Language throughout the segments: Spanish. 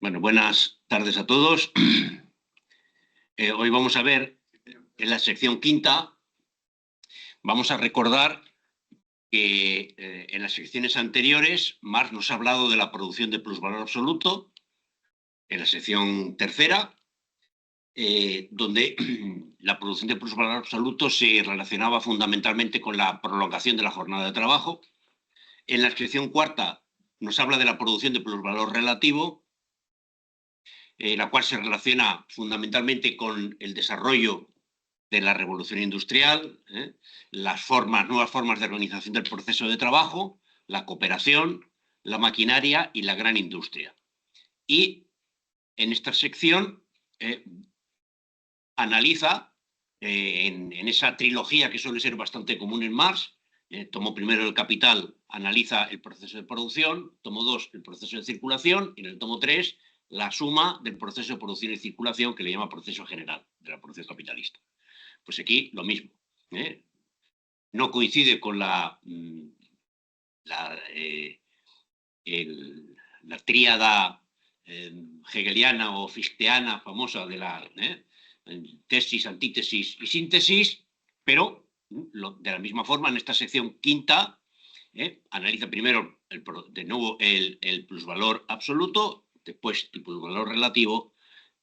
Bueno, buenas tardes a todos. Hoy vamos a ver en la sección quinta, vamos a recordar que en las secciones anteriores Marx nos ha hablado de la producción de plusvalor absoluto, en la sección tercera, donde la producción de plusvalor absoluto se relacionaba fundamentalmente con la prolongación de la jornada de trabajo. En la sección cuarta nos habla de la producción de plusvalor relativo, la cual se relaciona fundamentalmente con el desarrollo de la revolución industrial, las nuevas formas de organización del proceso de trabajo, la cooperación, la maquinaria y la gran industria. Y en esta sección analiza, en esa trilogía que suele ser bastante común en Marx, tomo primero el Capital, analiza el proceso de producción, tomo 2, el proceso de circulación, y en el tomo 3, la suma del proceso de producción y circulación, que le llama proceso general de la producción capitalista. Pues aquí lo mismo. No coincide con la tríada hegeliana o fichteana famosa de la tesis, antítesis y síntesis, pero de la misma forma en esta sección quinta analiza primero de nuevo el plusvalor absoluto, después el plusvalor relativo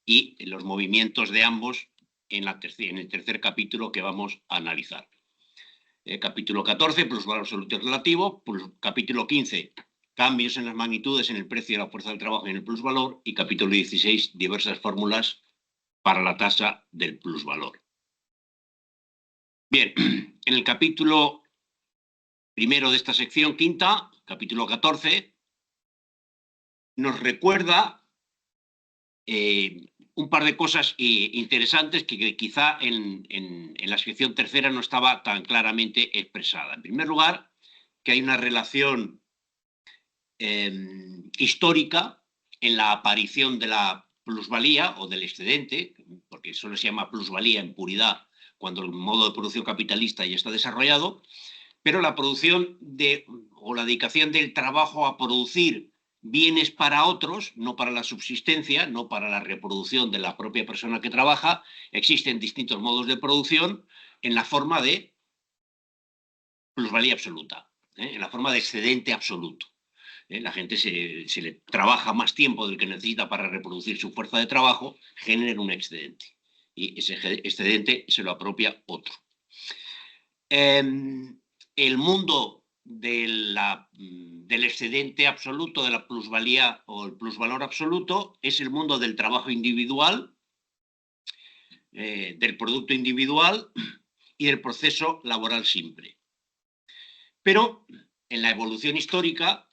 y los movimientos de ambos en el tercer capítulo que vamos a analizar. Capítulo 14, plusvalor absoluto y relativo. Capítulo 15, cambios en las magnitudes en el precio de la fuerza del trabajo y en el plusvalor. Y capítulo 16, diversas fórmulas para la tasa del plusvalor. Bien, en el capítulo primero de esta sección quinta, capítulo 14, nos recuerda un par de cosas interesantes que quizá en la sección tercera no estaba tan claramente expresada. En primer lugar, que hay una relación histórica en la aparición de la plusvalía o del excedente, porque solo se llama plusvalía en puridad cuando el modo de producción capitalista ya está desarrollado, pero la producción o la dedicación del trabajo a producir bienes para otros, no para la subsistencia, no para la reproducción de la propia persona que trabaja. Existen distintos modos de producción en la forma de plusvalía absoluta, en la forma de excedente absoluto. La gente se le trabaja más tiempo del que necesita para reproducir su fuerza de trabajo, genera un excedente. Y ese excedente se lo apropia otro. El mundo del excedente absoluto, de la plusvalía o el plusvalor absoluto, es el mundo del trabajo individual, del producto individual y del proceso laboral simple. Pero en la evolución histórica,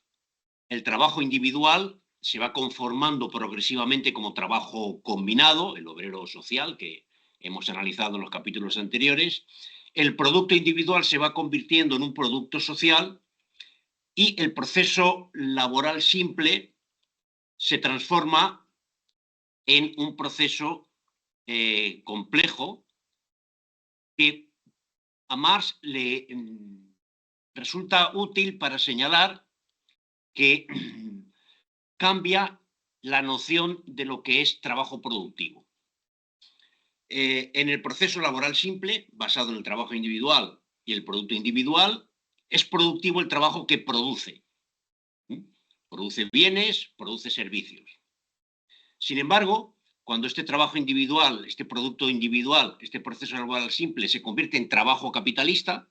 el trabajo individual se va conformando progresivamente como trabajo combinado, el obrero social que hemos analizado en los capítulos anteriores. El producto individual se va convirtiendo en un producto social y el proceso laboral simple se transforma en un proceso complejo que a Marx le resulta útil para señalar que cambia la noción de lo que es trabajo productivo. En el proceso laboral simple, basado en el trabajo individual y el producto individual, es productivo el trabajo que produce. Produce bienes, produce servicios. Sin embargo, cuando este trabajo individual, este producto individual, este proceso laboral simple se convierte en trabajo capitalista,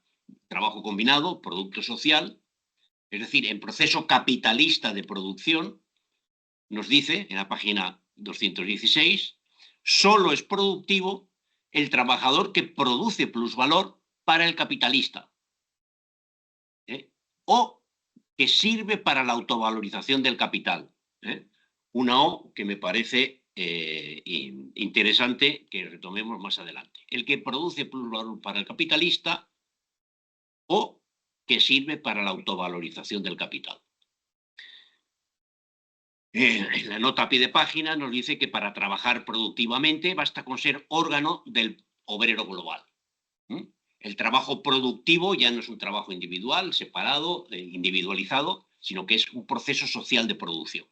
trabajo combinado, producto social, es decir, en proceso capitalista de producción, nos dice en la página 216, solo es productivo el trabajador que produce plusvalor para el capitalista, o que sirve para la autovalorización del capital. Una O que me parece interesante que retomemos más adelante. El que produce plusvalor para el capitalista o que sirve para la autovalorización del capital. En la nota a pie de página nos dice que para trabajar productivamente basta con ser órgano del obrero global. El trabajo productivo ya no es un trabajo individual, separado, individualizado, sino que es un proceso social de producción.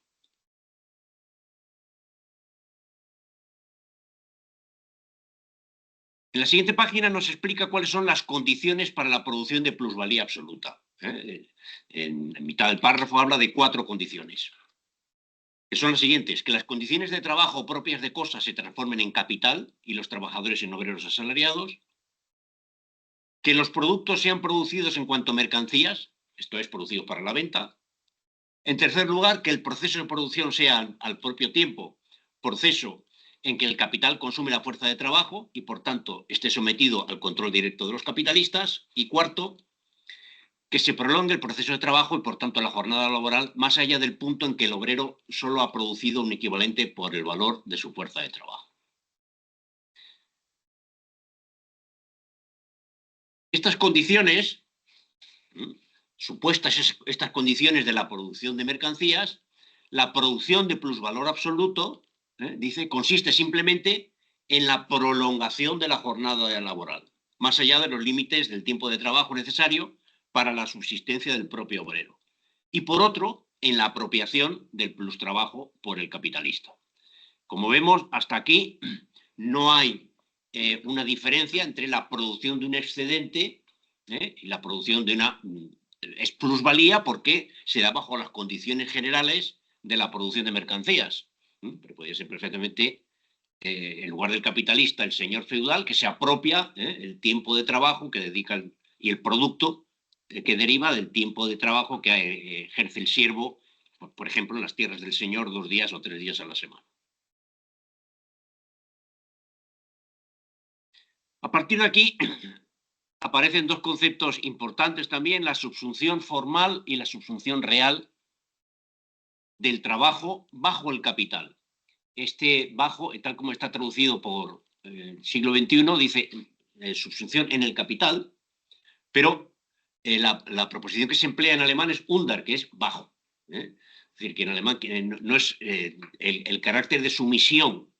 En la siguiente página nos explica cuáles son las condiciones para la producción de plusvalía absoluta. En mitad del párrafo habla de 4 condiciones, que son las siguientes: que las condiciones de trabajo propias de cosas se transformen en capital y los trabajadores en obreros asalariados, que los productos sean producidos en cuanto mercancías, esto es, producidos para la venta. En tercer lugar, que el proceso de producción sea al propio tiempo proceso en que el capital consume la fuerza de trabajo y, por tanto, esté sometido al control directo de los capitalistas. Y cuarto, que se prolongue el proceso de trabajo y, por tanto, la jornada laboral más allá del punto en que el obrero solo ha producido un equivalente por el valor de su fuerza de trabajo. Estas condiciones, supuestas estas condiciones de la producción de mercancías, la producción de plusvalor absoluto, dice, consiste simplemente en la prolongación de la jornada laboral, más allá de los límites del tiempo de trabajo necesario para la subsistencia del propio obrero. Y por otro, en la apropiación del plustrabajo por el capitalista. Como vemos, hasta aquí no hay una diferencia entre la producción de un excedente y la producción de una... Es plusvalía porque se da bajo las condiciones generales de la producción de mercancías. Pero puede ser perfectamente, en lugar del capitalista, el señor feudal que se apropia el tiempo de trabajo que dedica y el producto que deriva del tiempo de trabajo que ejerce el siervo, por ejemplo, en las tierras del señor 2 días o 3 días a la semana. A partir de aquí aparecen 2 conceptos importantes también: la subsunción formal y la subsunción real del trabajo bajo el capital. Este bajo, tal como está traducido por el siglo XXI, dice subsunción en el capital, pero la proposición que se emplea en alemán es unter, que es bajo. Es decir, que en alemán no es el carácter de sumisión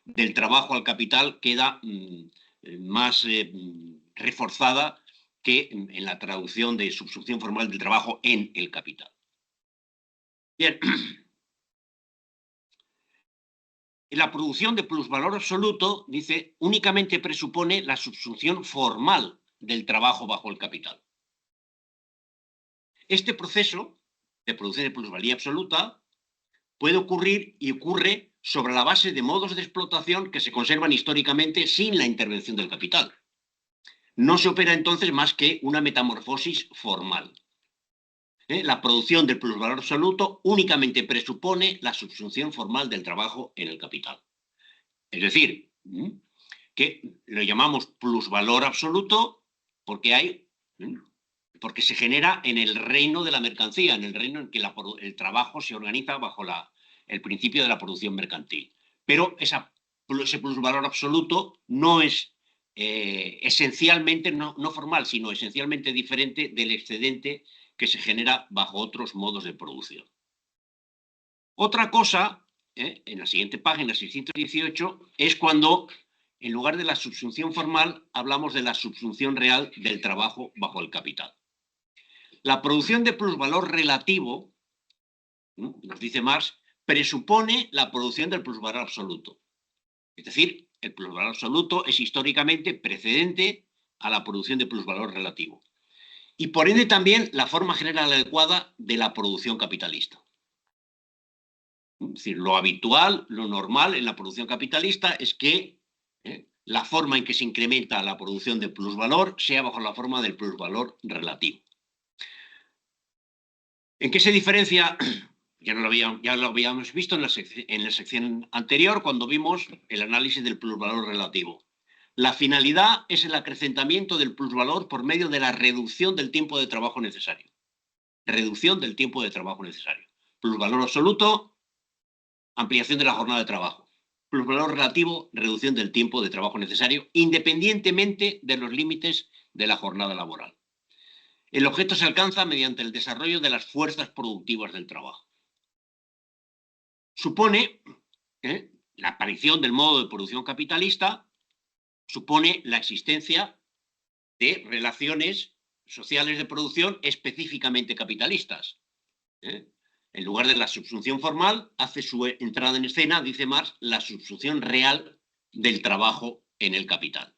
del trabajo al capital queda más reforzada que en la traducción de subsunción formal del trabajo en el capital. Bien. La producción de plusvalor absoluto, dice, únicamente presupone la subsunción formal del trabajo bajo el capital. Este proceso de producción de plusvalía absoluta puede ocurrir y ocurre sobre la base de modos de explotación que se conservan históricamente sin la intervención del capital. No se opera entonces más que una metamorfosis formal. La producción del plusvalor absoluto únicamente presupone la subsunción formal del trabajo en el capital. Es decir, que lo llamamos plusvalor absoluto porque se genera en el reino de la mercancía, en el reino en que el trabajo se organiza bajo el principio de la producción mercantil. Pero ese plusvalor absoluto no es esencialmente, no formal, sino esencialmente diferente del excedente que se genera bajo otros modos de producción. Otra cosa, en la siguiente página, 618, es cuando, en lugar de la subsunción formal, hablamos de la subsunción real del trabajo bajo el capital. La producción de plusvalor relativo, nos dice Marx, presupone la producción del plusvalor absoluto. Es decir, el plusvalor absoluto es históricamente precedente a la producción de plusvalor relativo. Y por ende también la forma general adecuada de la producción capitalista. Es decir, lo habitual, lo normal en la producción capitalista es que la forma en que se incrementa la producción de plusvalor sea bajo la forma del plusvalor relativo. ¿En qué se diferencia? Ya lo habíamos visto en la sección anterior cuando vimos el análisis del plusvalor relativo. La finalidad es el acrecentamiento del plusvalor por medio de la reducción del tiempo de trabajo necesario. Reducción del tiempo de trabajo necesario. Plusvalor absoluto, ampliación de la jornada de trabajo. Plusvalor relativo, reducción del tiempo de trabajo necesario, independientemente de los límites de la jornada laboral. El objeto se alcanza mediante el desarrollo de las fuerzas productivas del trabajo. Supone la aparición del modo de producción capitalista, supone la existencia de relaciones sociales de producción específicamente capitalistas. En lugar de la subsunción formal, hace su entrada en escena, dice Marx, la subsunción real del trabajo en el capital.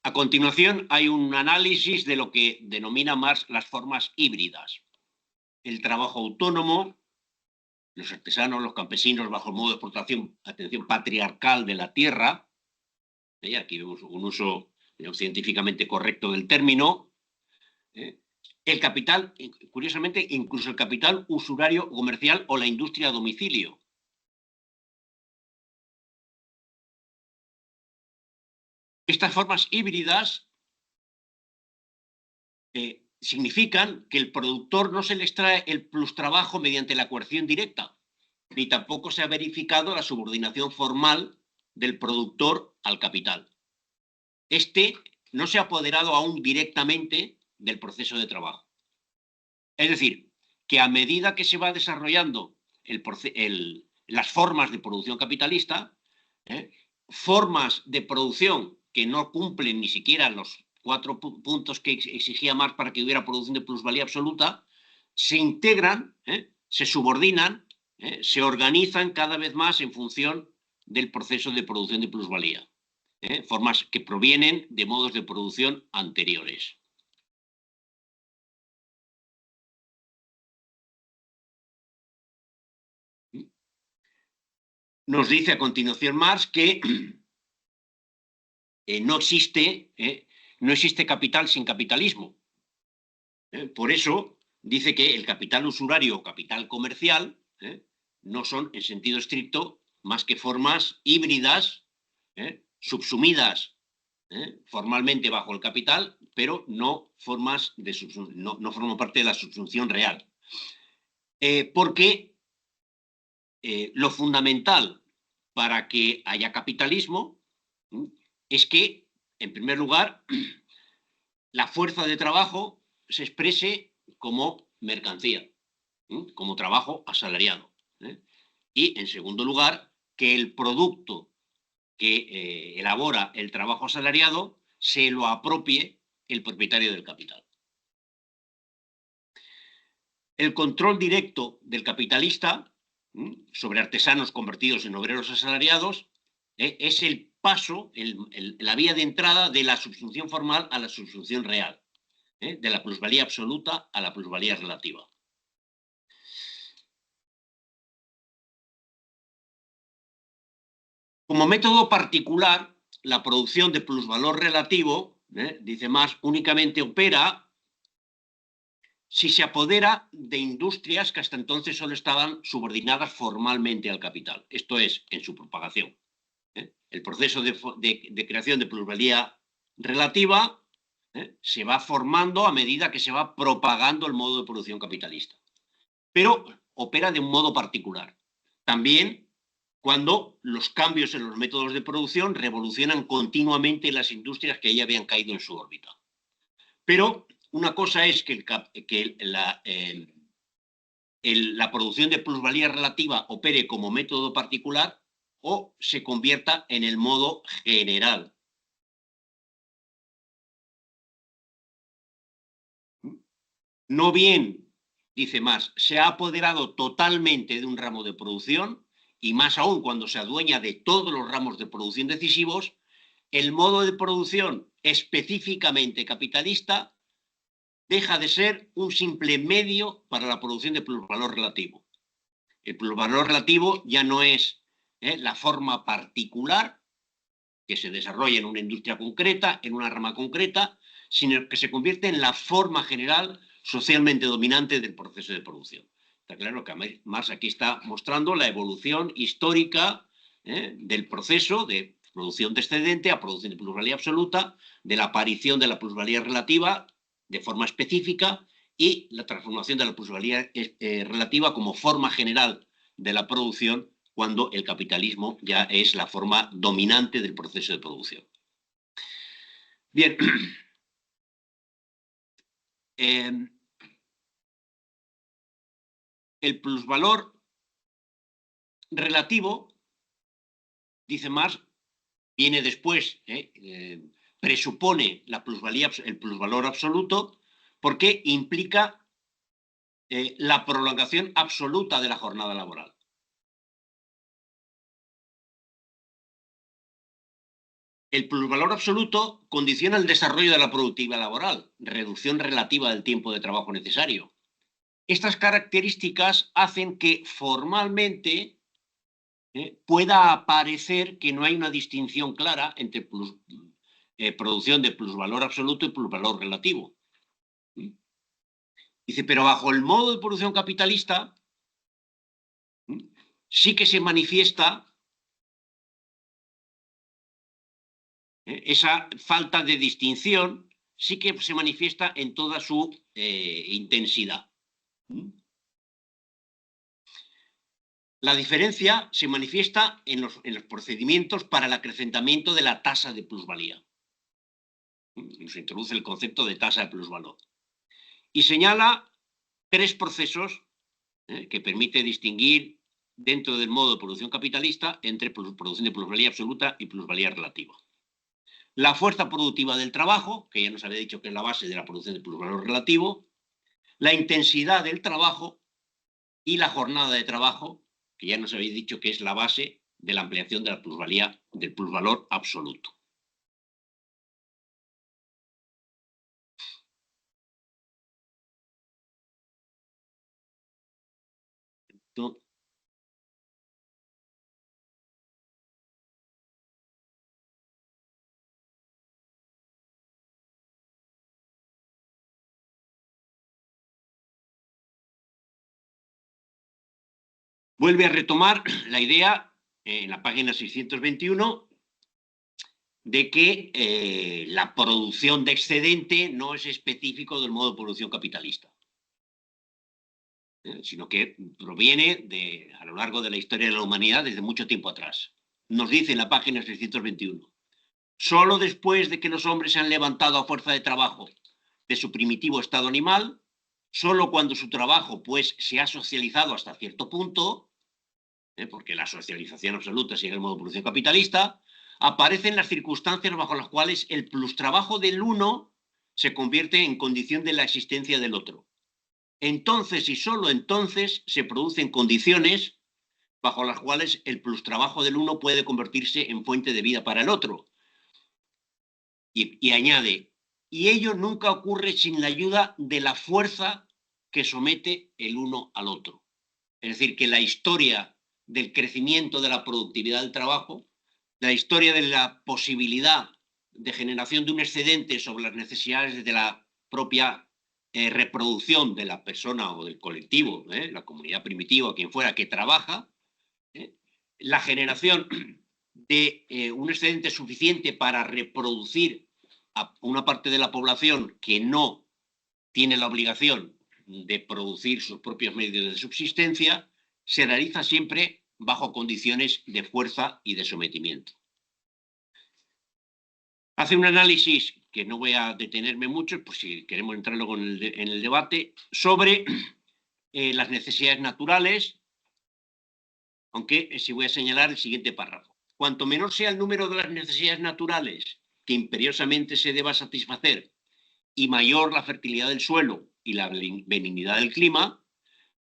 A continuación, hay un análisis de lo que denomina Marx las formas híbridas. El trabajo autónomo, los artesanos, los campesinos, bajo el modo de explotación, atención, patriarcal de la tierra. Aquí vemos un uso científicamente correcto del término. El capital, curiosamente, incluso el capital usurario comercial o la industria a domicilio. Estas formas híbridas significan que el productor no se le extrae el plustrabajo mediante la coerción directa, ni tampoco se ha verificado la subordinación formal del productor al capital. Este no se ha apoderado aún directamente del proceso de trabajo. Es decir, que a medida que se va desarrollando las formas de producción capitalista, formas de producción que no cumplen ni siquiera los 4 puntos que exigía Marx para que hubiera producción de plusvalía absoluta, se integran, se subordinan, se organizan cada vez más en función del proceso de producción de plusvalía. Formas que provienen de modos de producción anteriores. Nos dice a continuación Marx que no existe capital sin capitalismo. Por eso dice que el capital usurario o capital comercial no son, en sentido estricto, más que formas híbridas, subsumidas formalmente bajo el capital, pero no forman parte de la subsunción real. Porque lo fundamental para que haya capitalismo es que, en primer lugar, la fuerza de trabajo se exprese como mercancía, como trabajo asalariado. Y, en segundo lugar, que el producto que elabora el trabajo asalariado se lo apropie el propietario del capital. El control directo del capitalista sobre artesanos convertidos en obreros asalariados es el paso, la vía de entrada de la subsunción formal a la subsunción real, de la plusvalía absoluta a la plusvalía relativa. Como método particular, la producción de plusvalor relativo, dice Marx, únicamente opera si se apodera de industrias que hasta entonces solo estaban subordinadas formalmente al capital, esto es, en su propagación. El proceso de creación de plusvalía relativa se va formando a medida que se va propagando el modo de producción capitalista. Pero opera de un modo particular. También cuando los cambios en los métodos de producción revolucionan continuamente las industrias que ya habían caído en su órbita. Pero una cosa es que la producción de plusvalía relativa opere como método particular o se convierta en el modo general. No bien, dice Marx, se ha apoderado totalmente de un ramo de producción, y más aún cuando se adueña de todos los ramos de producción decisivos, el modo de producción específicamente capitalista deja de ser un simple medio para la producción de plusvalor relativo. El plusvalor relativo ya no es la forma particular que se desarrolla en una industria concreta, en una rama concreta, sino que se convierte en la forma general socialmente dominante del proceso de producción. Está claro que Marx aquí está mostrando la evolución histórica del proceso de producción descendente a producción de plusvalía absoluta, de la aparición de la plusvalía relativa de forma específica y la transformación de la plusvalía relativa como forma general de la producción cuando el capitalismo ya es la forma dominante del proceso de producción. Bien. El plusvalor relativo, dice Marx, viene después, presupone el plusvalor absoluto porque implica la prolongación absoluta de la jornada laboral. El plusvalor absoluto condiciona el desarrollo de la productividad laboral, reducción relativa del tiempo de trabajo necesario. Estas características hacen que formalmente pueda parecer que no hay una distinción clara entre producción de plusvalor absoluto y plusvalor relativo. Dice, pero bajo el modo de producción capitalista sí que se manifiesta esa falta de distinción, sí que se manifiesta en toda su intensidad. La diferencia se manifiesta en los procedimientos para el acrecentamiento de la tasa de plusvalía. Nos introduce el concepto de tasa de plusvalor. Y señala 3 procesos que permite distinguir dentro del modo de producción capitalista entre producción de plusvalía absoluta y plusvalía relativa. La fuerza productiva del trabajo, que ya nos había dicho que es la base de la producción de plusvalor relativo, la intensidad del trabajo y la jornada de trabajo, que ya nos habéis dicho que es la base de la ampliación de la plusvalía, del plusvalor absoluto. Entonces, vuelve a retomar la idea en la página 621 de que la producción de excedente no es específico del modo de producción capitalista, sino que proviene a lo largo de la historia de la humanidad desde mucho tiempo atrás. Nos dice en la página 621, solo después de que los hombres se han levantado a fuerza de trabajo de su primitivo estado animal, solo cuando su trabajo pues se ha socializado hasta cierto punto, porque la socialización absoluta sigue el modo de producción capitalista, aparecen las circunstancias bajo las cuales el plustrabajo del uno se convierte en condición de la existencia del otro. Entonces y solo entonces se producen condiciones bajo las cuales el plustrabajo del uno puede convertirse en fuente de vida para el otro. Y añade, y ello nunca ocurre sin la ayuda de la fuerza que somete el uno al otro. Es decir, que la historia del crecimiento de la productividad del trabajo, la historia de la posibilidad de generación de un excedente sobre las necesidades de la propia reproducción de la persona o del colectivo, la comunidad primitiva, quien fuera que trabaja, la generación de un excedente suficiente para reproducir a una parte de la población que no tiene la obligación de producir sus propios medios de subsistencia, se realiza siempre bajo condiciones de fuerza y de sometimiento. Hace un análisis, que no voy a detenerme mucho, pues si queremos entrar luego en el debate, sobre las necesidades naturales, aunque sí voy a señalar el siguiente párrafo. Cuanto menor sea el número de las necesidades naturales que imperiosamente se deba satisfacer y mayor la fertilidad del suelo y la benignidad del clima,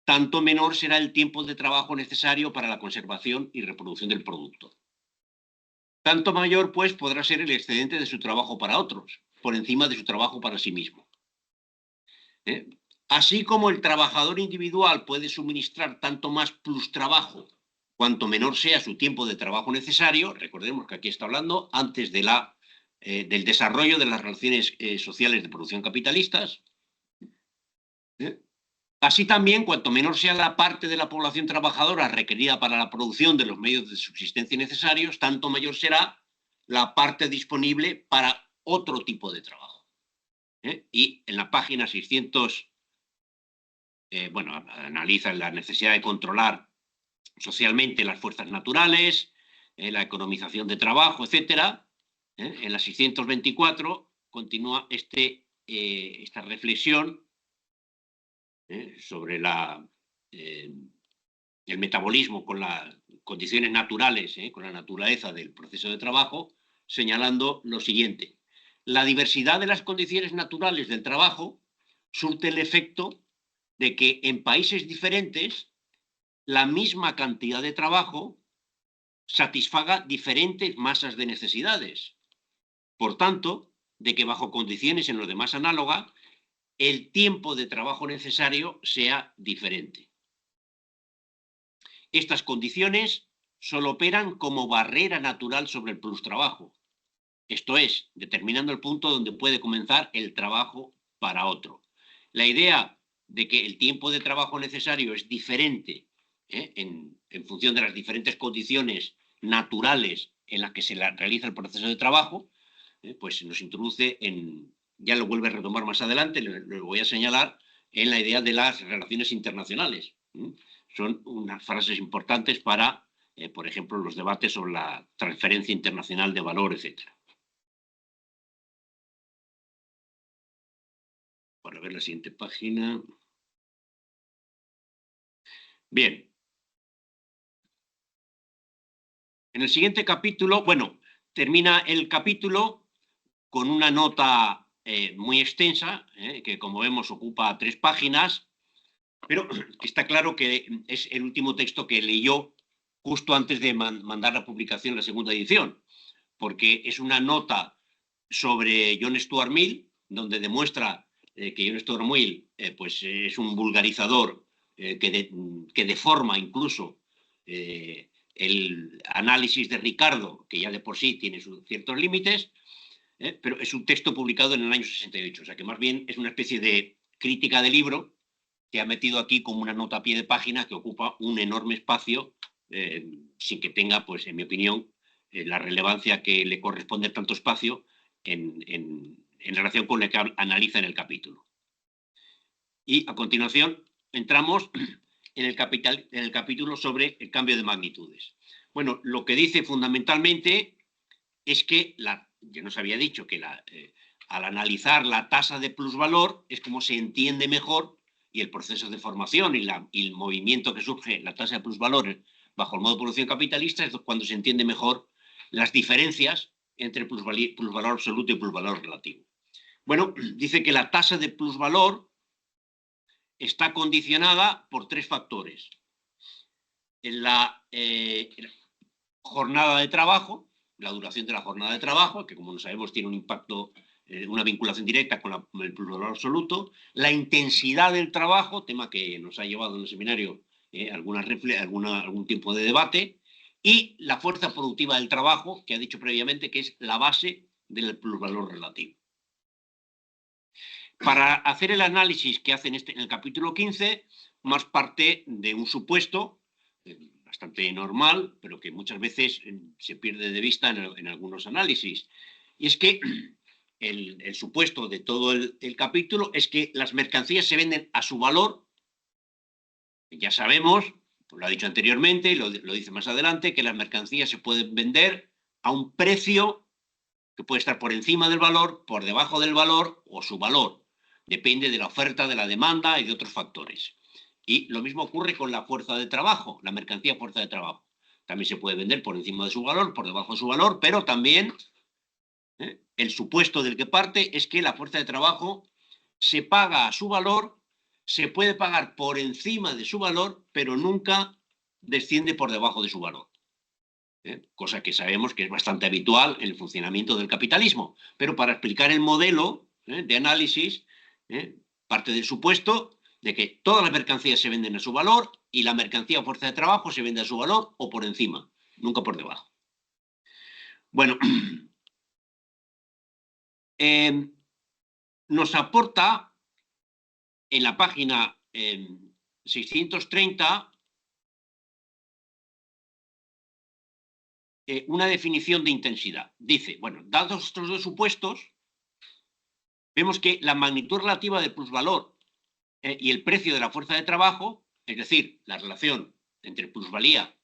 tanto menor será el tiempo de trabajo necesario para la conservación y reproducción del producto. Tanto mayor, pues, podrá ser el excedente de su trabajo para otros, por encima de su trabajo para sí mismo. Así como el trabajador individual puede suministrar tanto más plus trabajo cuanto menor sea su tiempo de trabajo necesario, recordemos que aquí está hablando antes de del desarrollo de las relaciones sociales de producción capitalistas. Así también, cuanto menor sea la parte de la población trabajadora requerida para la producción de los medios de subsistencia necesarios, tanto mayor será la parte disponible para otro tipo de trabajo. Y en la página 600, analiza la necesidad de controlar socialmente las fuerzas naturales, la economización de trabajo, etc. En la 624 continúa esta reflexión sobre el metabolismo con las condiciones naturales, con la naturaleza del proceso de trabajo, señalando lo siguiente. La diversidad de las condiciones naturales del trabajo surte el efecto de que en países diferentes la misma cantidad de trabajo satisfaga diferentes masas de necesidades. por tanto, de que bajo condiciones en los demás análogas, el tiempo de trabajo necesario sea diferente. Estas condiciones solo operan como barrera natural sobre el plustrabajo, esto es, determinando el punto donde puede comenzar el trabajo para otro. La idea de que el tiempo de trabajo necesario es diferente en función de las diferentes condiciones naturales en las que se realiza el proceso de trabajo, pues nos introduce en, ya lo vuelve a retomar más adelante, lo voy a señalar, en la idea de las relaciones internacionales. Son unas frases importantes para, por ejemplo, los debates sobre la transferencia internacional de valor, etc. Para ver la siguiente página. Bien. En el siguiente capítulo, bueno, termina el capítulo con una nota muy extensa, que como vemos ocupa 3 páginas, pero está claro que es el último texto que leyó justo antes de mandar la publicación, la segunda edición, porque es una nota sobre John Stuart Mill, donde demuestra que John Stuart Mill pues, es un vulgarizador que deforma incluso el análisis de Ricardo, que ya de por sí tiene ciertos límites, pero es un texto publicado en el año 68, o sea que más bien es una especie de crítica del libro que ha metido aquí como una nota a pie de página que ocupa un enorme espacio sin que tenga, pues en mi opinión, la relevancia que le corresponde a tanto espacio en relación con lo que analiza en el capítulo. Y a continuación entramos en el capítulo sobre el cambio de magnitudes. Bueno, lo que dice fundamentalmente es que, ya nos había dicho que al analizar la tasa de plusvalor es como se entiende mejor y el proceso de formación y el movimiento que surge la tasa de plusvalor bajo el modo de producción capitalista es cuando se entiende mejor las diferencias entre plusvalor absoluto y plusvalor relativo. Bueno, dice que la tasa de plusvalor está condicionada por 3 factores. En la jornada de trabajo, la duración de la jornada de trabajo, que como sabemos tiene un impacto, una vinculación directa con el plusvalor absoluto, la intensidad del trabajo, tema que nos ha llevado en el seminario algún tiempo de debate, y la fuerza productiva del trabajo, que ha dicho previamente que es la base del plusvalor relativo. Para hacer el análisis que hacen en el capítulo 15, más parte de un supuesto bastante normal, pero que muchas veces se pierde de vista en algunos análisis. Y es que el supuesto de todo el capítulo es que las mercancías se venden a su valor. Ya sabemos, pues lo ha dicho anteriormente y lo dice más adelante, que las mercancías se pueden vender a un precio que puede estar por encima del valor, por debajo del valor o su valor. Depende de la oferta, de la demanda y de otros factores. Y lo mismo ocurre con la fuerza de trabajo, la mercancía fuerza de trabajo. También se puede vender por encima de su valor, por debajo de su valor, pero también el supuesto del que parte es que la fuerza de trabajo se paga a su valor, se puede pagar por encima de su valor, pero nunca desciende por debajo de su valor. Cosa que sabemos que es bastante habitual en el funcionamiento del capitalismo. Pero para explicar el modelo de análisis, parte del supuesto de que todas las mercancías se venden a su valor y la mercancía o fuerza de trabajo se vende a su valor o por encima, nunca por debajo. Bueno, nos aporta en la página 630 una definición de intensidad. Dice, bueno, dados estos 2 supuestos, vemos que la magnitud relativa del plusvalor y el precio de la fuerza de trabajo, es decir, la relación entre plusvalía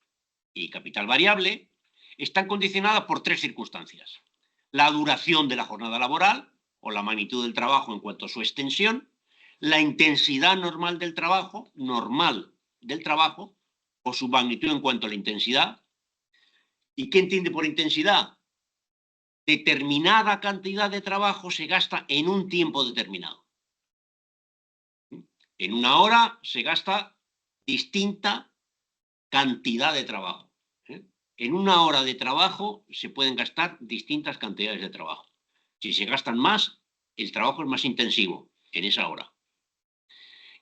y capital variable, están condicionadas por 3 circunstancias. La duración de la jornada laboral o la magnitud del trabajo en cuanto a su extensión, la intensidad normal del trabajo o su magnitud en cuanto a la intensidad. ¿Y qué entiende por intensidad? Determinada cantidad de trabajo se gasta en un tiempo determinado. En una hora se gasta distinta cantidad de trabajo. En una hora de trabajo se pueden gastar distintas cantidades de trabajo. Si se gastan más, el trabajo es más intensivo en esa hora.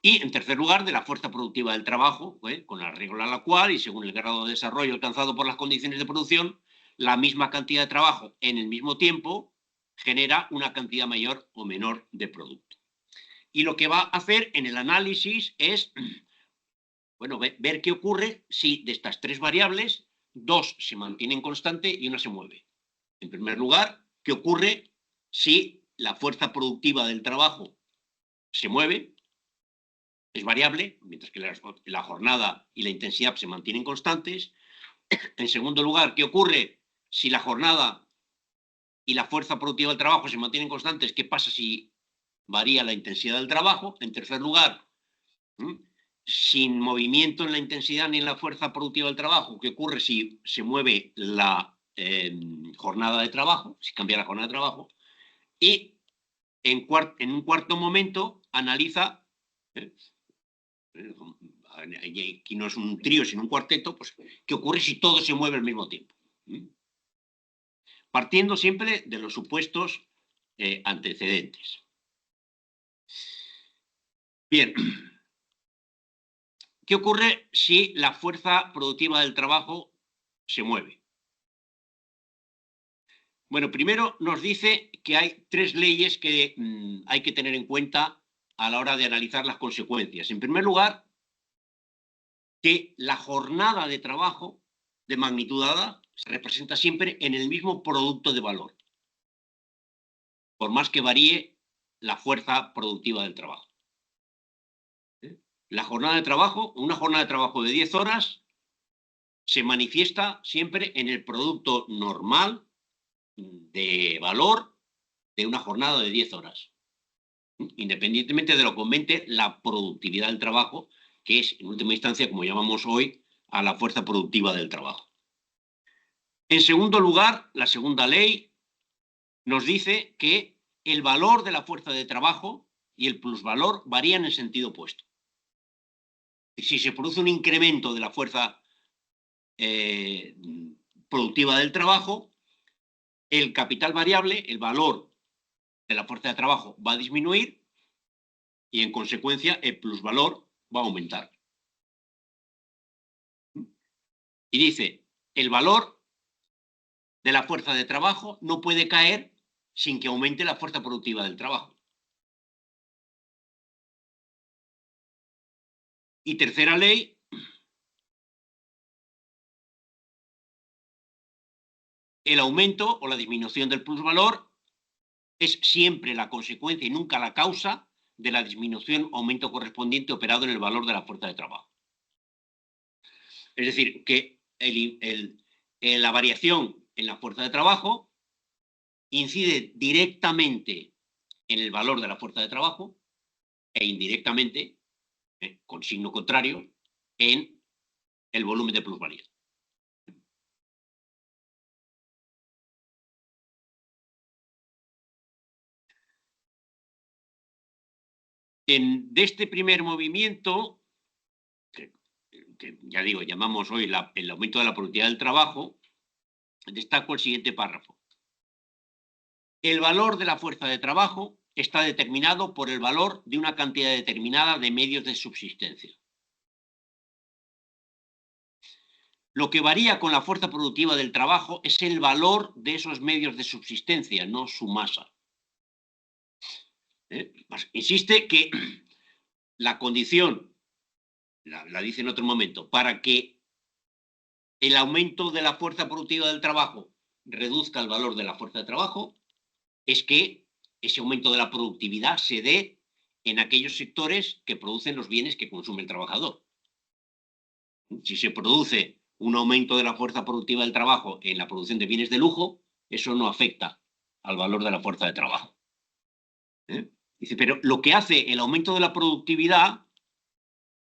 Y, en tercer lugar, de la fuerza productiva del trabajo, con la regla a la cual, y según el grado de desarrollo alcanzado por las condiciones de producción, la misma cantidad de trabajo en el mismo tiempo genera una cantidad mayor o menor de producto. Y lo que va a hacer en el análisis es, bueno, ver qué ocurre si de estas tres variables, dos se mantienen constante y una se mueve. En primer lugar, qué ocurre si la fuerza productiva del trabajo se mueve, es variable, mientras que la jornada y la intensidad se mantienen constantes. En segundo lugar, ¿qué ocurre si la jornada y la fuerza productiva del trabajo se mantienen constantes? ¿Qué pasa si varía la intensidad del trabajo? En tercer lugar, sin movimiento en la intensidad ni en la fuerza productiva del trabajo, ¿qué ocurre si se mueve la jornada de trabajo, si cambia la jornada de trabajo? Y en un cuarto momento analiza, aquí no es un trío sino un cuarteto, pues ¿qué ocurre si todo se mueve al mismo tiempo? Partiendo siempre de los supuestos antecedentes. Bien, ¿qué ocurre si la fuerza productiva del trabajo se mueve? Bueno, primero nos dice que hay tres leyes que hay que tener en cuenta a la hora de analizar las consecuencias. En primer lugar, que la jornada de trabajo de magnitud dada se representa siempre en el mismo producto de valor, por más que varíe la fuerza productiva del trabajo. La jornada de trabajo, una jornada de trabajo de 10 horas, se manifiesta siempre en el producto normal de valor de una jornada de 10 horas, independientemente de lo que aumente la productividad del trabajo, que es, en última instancia, como llamamos hoy, a la fuerza productiva del trabajo. En segundo lugar, la segunda ley nos dice que el valor de la fuerza de trabajo y el plusvalor varían en sentido opuesto. Si se produce un incremento de la fuerza productiva del trabajo, el capital variable, el valor de la fuerza de trabajo, va a disminuir y, en consecuencia, el plusvalor va a aumentar. Y dice, el valor de la fuerza de trabajo no puede caer sin que aumente la fuerza productiva del trabajo. Y tercera ley, el aumento o la disminución del plusvalor es siempre la consecuencia y nunca la causa de la disminución o aumento correspondiente operado en el valor de la fuerza de trabajo. Es decir, que la variación en la fuerza de trabajo incide directamente en el valor de la fuerza de trabajo e indirectamente, con signo contrario, en el volumen de plusvalía. De este primer movimiento, que ya digo, llamamos hoy el aumento de la productividad del trabajo, destaco el siguiente párrafo. El valor de la fuerza de trabajo está determinado por el valor de una cantidad determinada de medios de subsistencia. Lo que varía con la fuerza productiva del trabajo es el valor de esos medios de subsistencia, no su masa. Insiste que la condición, la dice en otro momento, para que el aumento de la fuerza productiva del trabajo reduzca el valor de la fuerza de trabajo, es que ese aumento de la productividad se dé en aquellos sectores que producen los bienes que consume el trabajador. Si se produce un aumento de la fuerza productiva del trabajo en la producción de bienes de lujo, eso no afecta al valor de la fuerza de trabajo. Dice, pero lo que hace el aumento de la productividad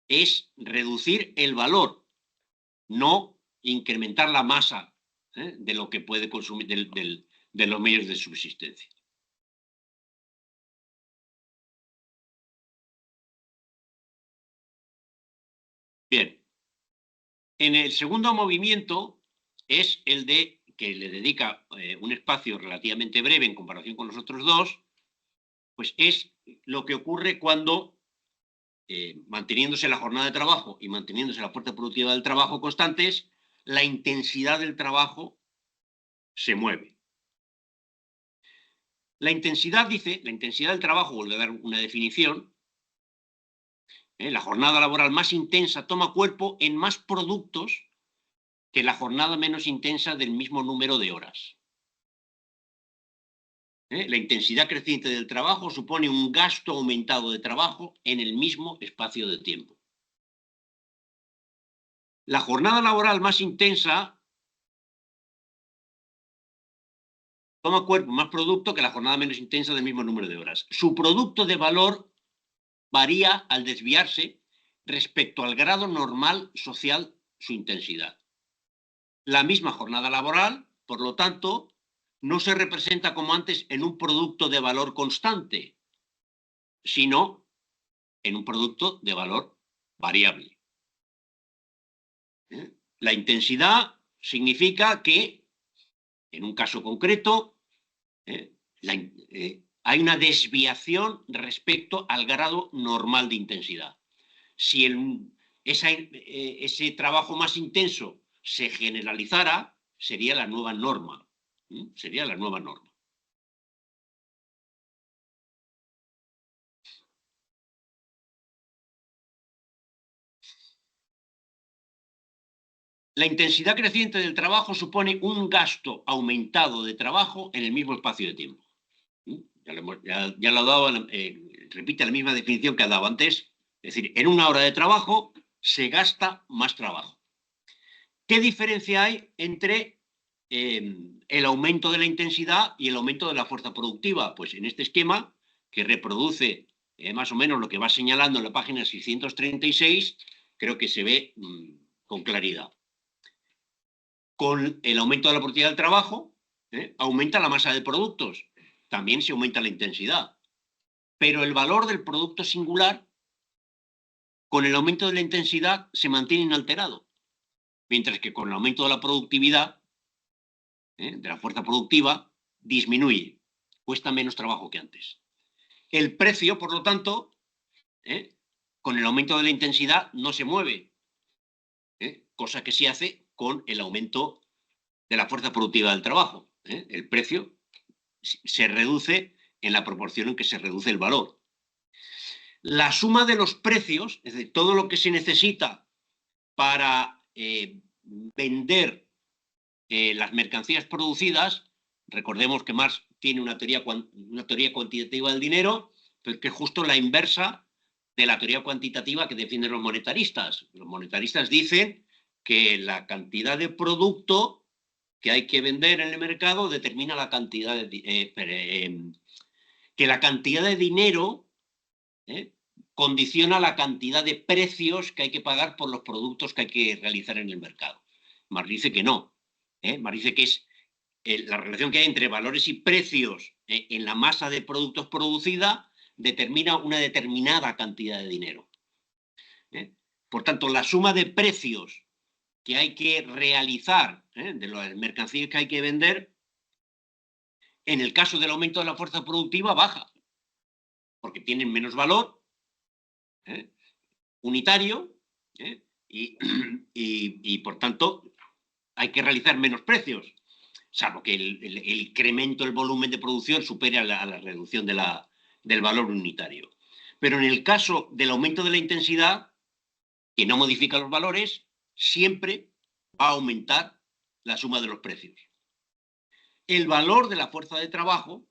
es reducir el valor, no incrementar la masa de lo que puede consumir de los medios de subsistencia. Bien. En el segundo movimiento es el de que le dedica un espacio relativamente breve en comparación con los otros dos, pues es lo que ocurre cuando, manteniéndose la jornada de trabajo y manteniéndose la fuerza productiva del trabajo constantes, la intensidad del trabajo se mueve. La intensidad, dice, la intensidad del trabajo, vuelve a dar una definición, la jornada laboral más intensa toma cuerpo en más productos que la jornada menos intensa del mismo número de horas. La intensidad creciente del trabajo supone un gasto aumentado de trabajo en el mismo espacio de tiempo. La jornada laboral más intensa toma cuerpo más producto que la jornada menos intensa del mismo número de horas. Su producto de valor varía al desviarse respecto al grado normal social su intensidad. La misma jornada laboral, por lo tanto, no se representa como antes en un producto de valor constante, sino en un producto de valor variable. La intensidad significa que, en un caso concreto, hay una desviación respecto al grado normal de intensidad. Si ese trabajo más intenso se generalizara, sería la nueva norma. Sería la nueva norma. La intensidad creciente del trabajo supone un gasto aumentado de trabajo en el mismo espacio de tiempo. Ya lo ha dado, repite la misma definición que ha dado antes. Es decir, en una hora de trabajo se gasta más trabajo. ¿Qué diferencia hay entre el aumento de la intensidad y el aumento de la fuerza productiva? Pues en este esquema, que reproduce más o menos lo que va señalando en la página 636, creo que se ve con claridad. Con el aumento de la productividad del trabajo, aumenta la masa de productos, también se aumenta la intensidad. Pero el valor del producto singular, con el aumento de la intensidad, se mantiene inalterado. Mientras que con el aumento de la productividad, de la fuerza productiva, disminuye, cuesta menos trabajo que antes. El precio, por lo tanto, con el aumento de la intensidad no se mueve, cosa que sí hace con el aumento de la fuerza productiva del trabajo. El precio se reduce en la proporción en que se reduce el valor. La suma de los precios, es decir, todo lo que se necesita para vender las mercancías producidas, recordemos que Marx tiene una teoría cuantitativa del dinero, pero que es justo la inversa de la teoría cuantitativa que defienden los monetaristas. Los monetaristas dicen que la cantidad de producto que hay que vender en el mercado determina la cantidad de que la cantidad de dinero condiciona la cantidad de precios que hay que pagar por los productos que hay que realizar en el mercado. Marx dice que no. Marx dice que es la relación que hay entre valores y precios en la masa de productos producida determina una determinada cantidad de dinero. Por tanto, la suma de precios que hay que realizar, de las mercancías que hay que vender, en el caso del aumento de la fuerza productiva baja, porque tienen menos valor unitario y por tanto hay que realizar menos precios, salvo que el incremento del volumen de producción supere a la reducción del valor unitario. Pero en el caso del aumento de la intensidad, que no modifica los valores, siempre va a aumentar la suma de los precios. El valor de la fuerza de trabajo,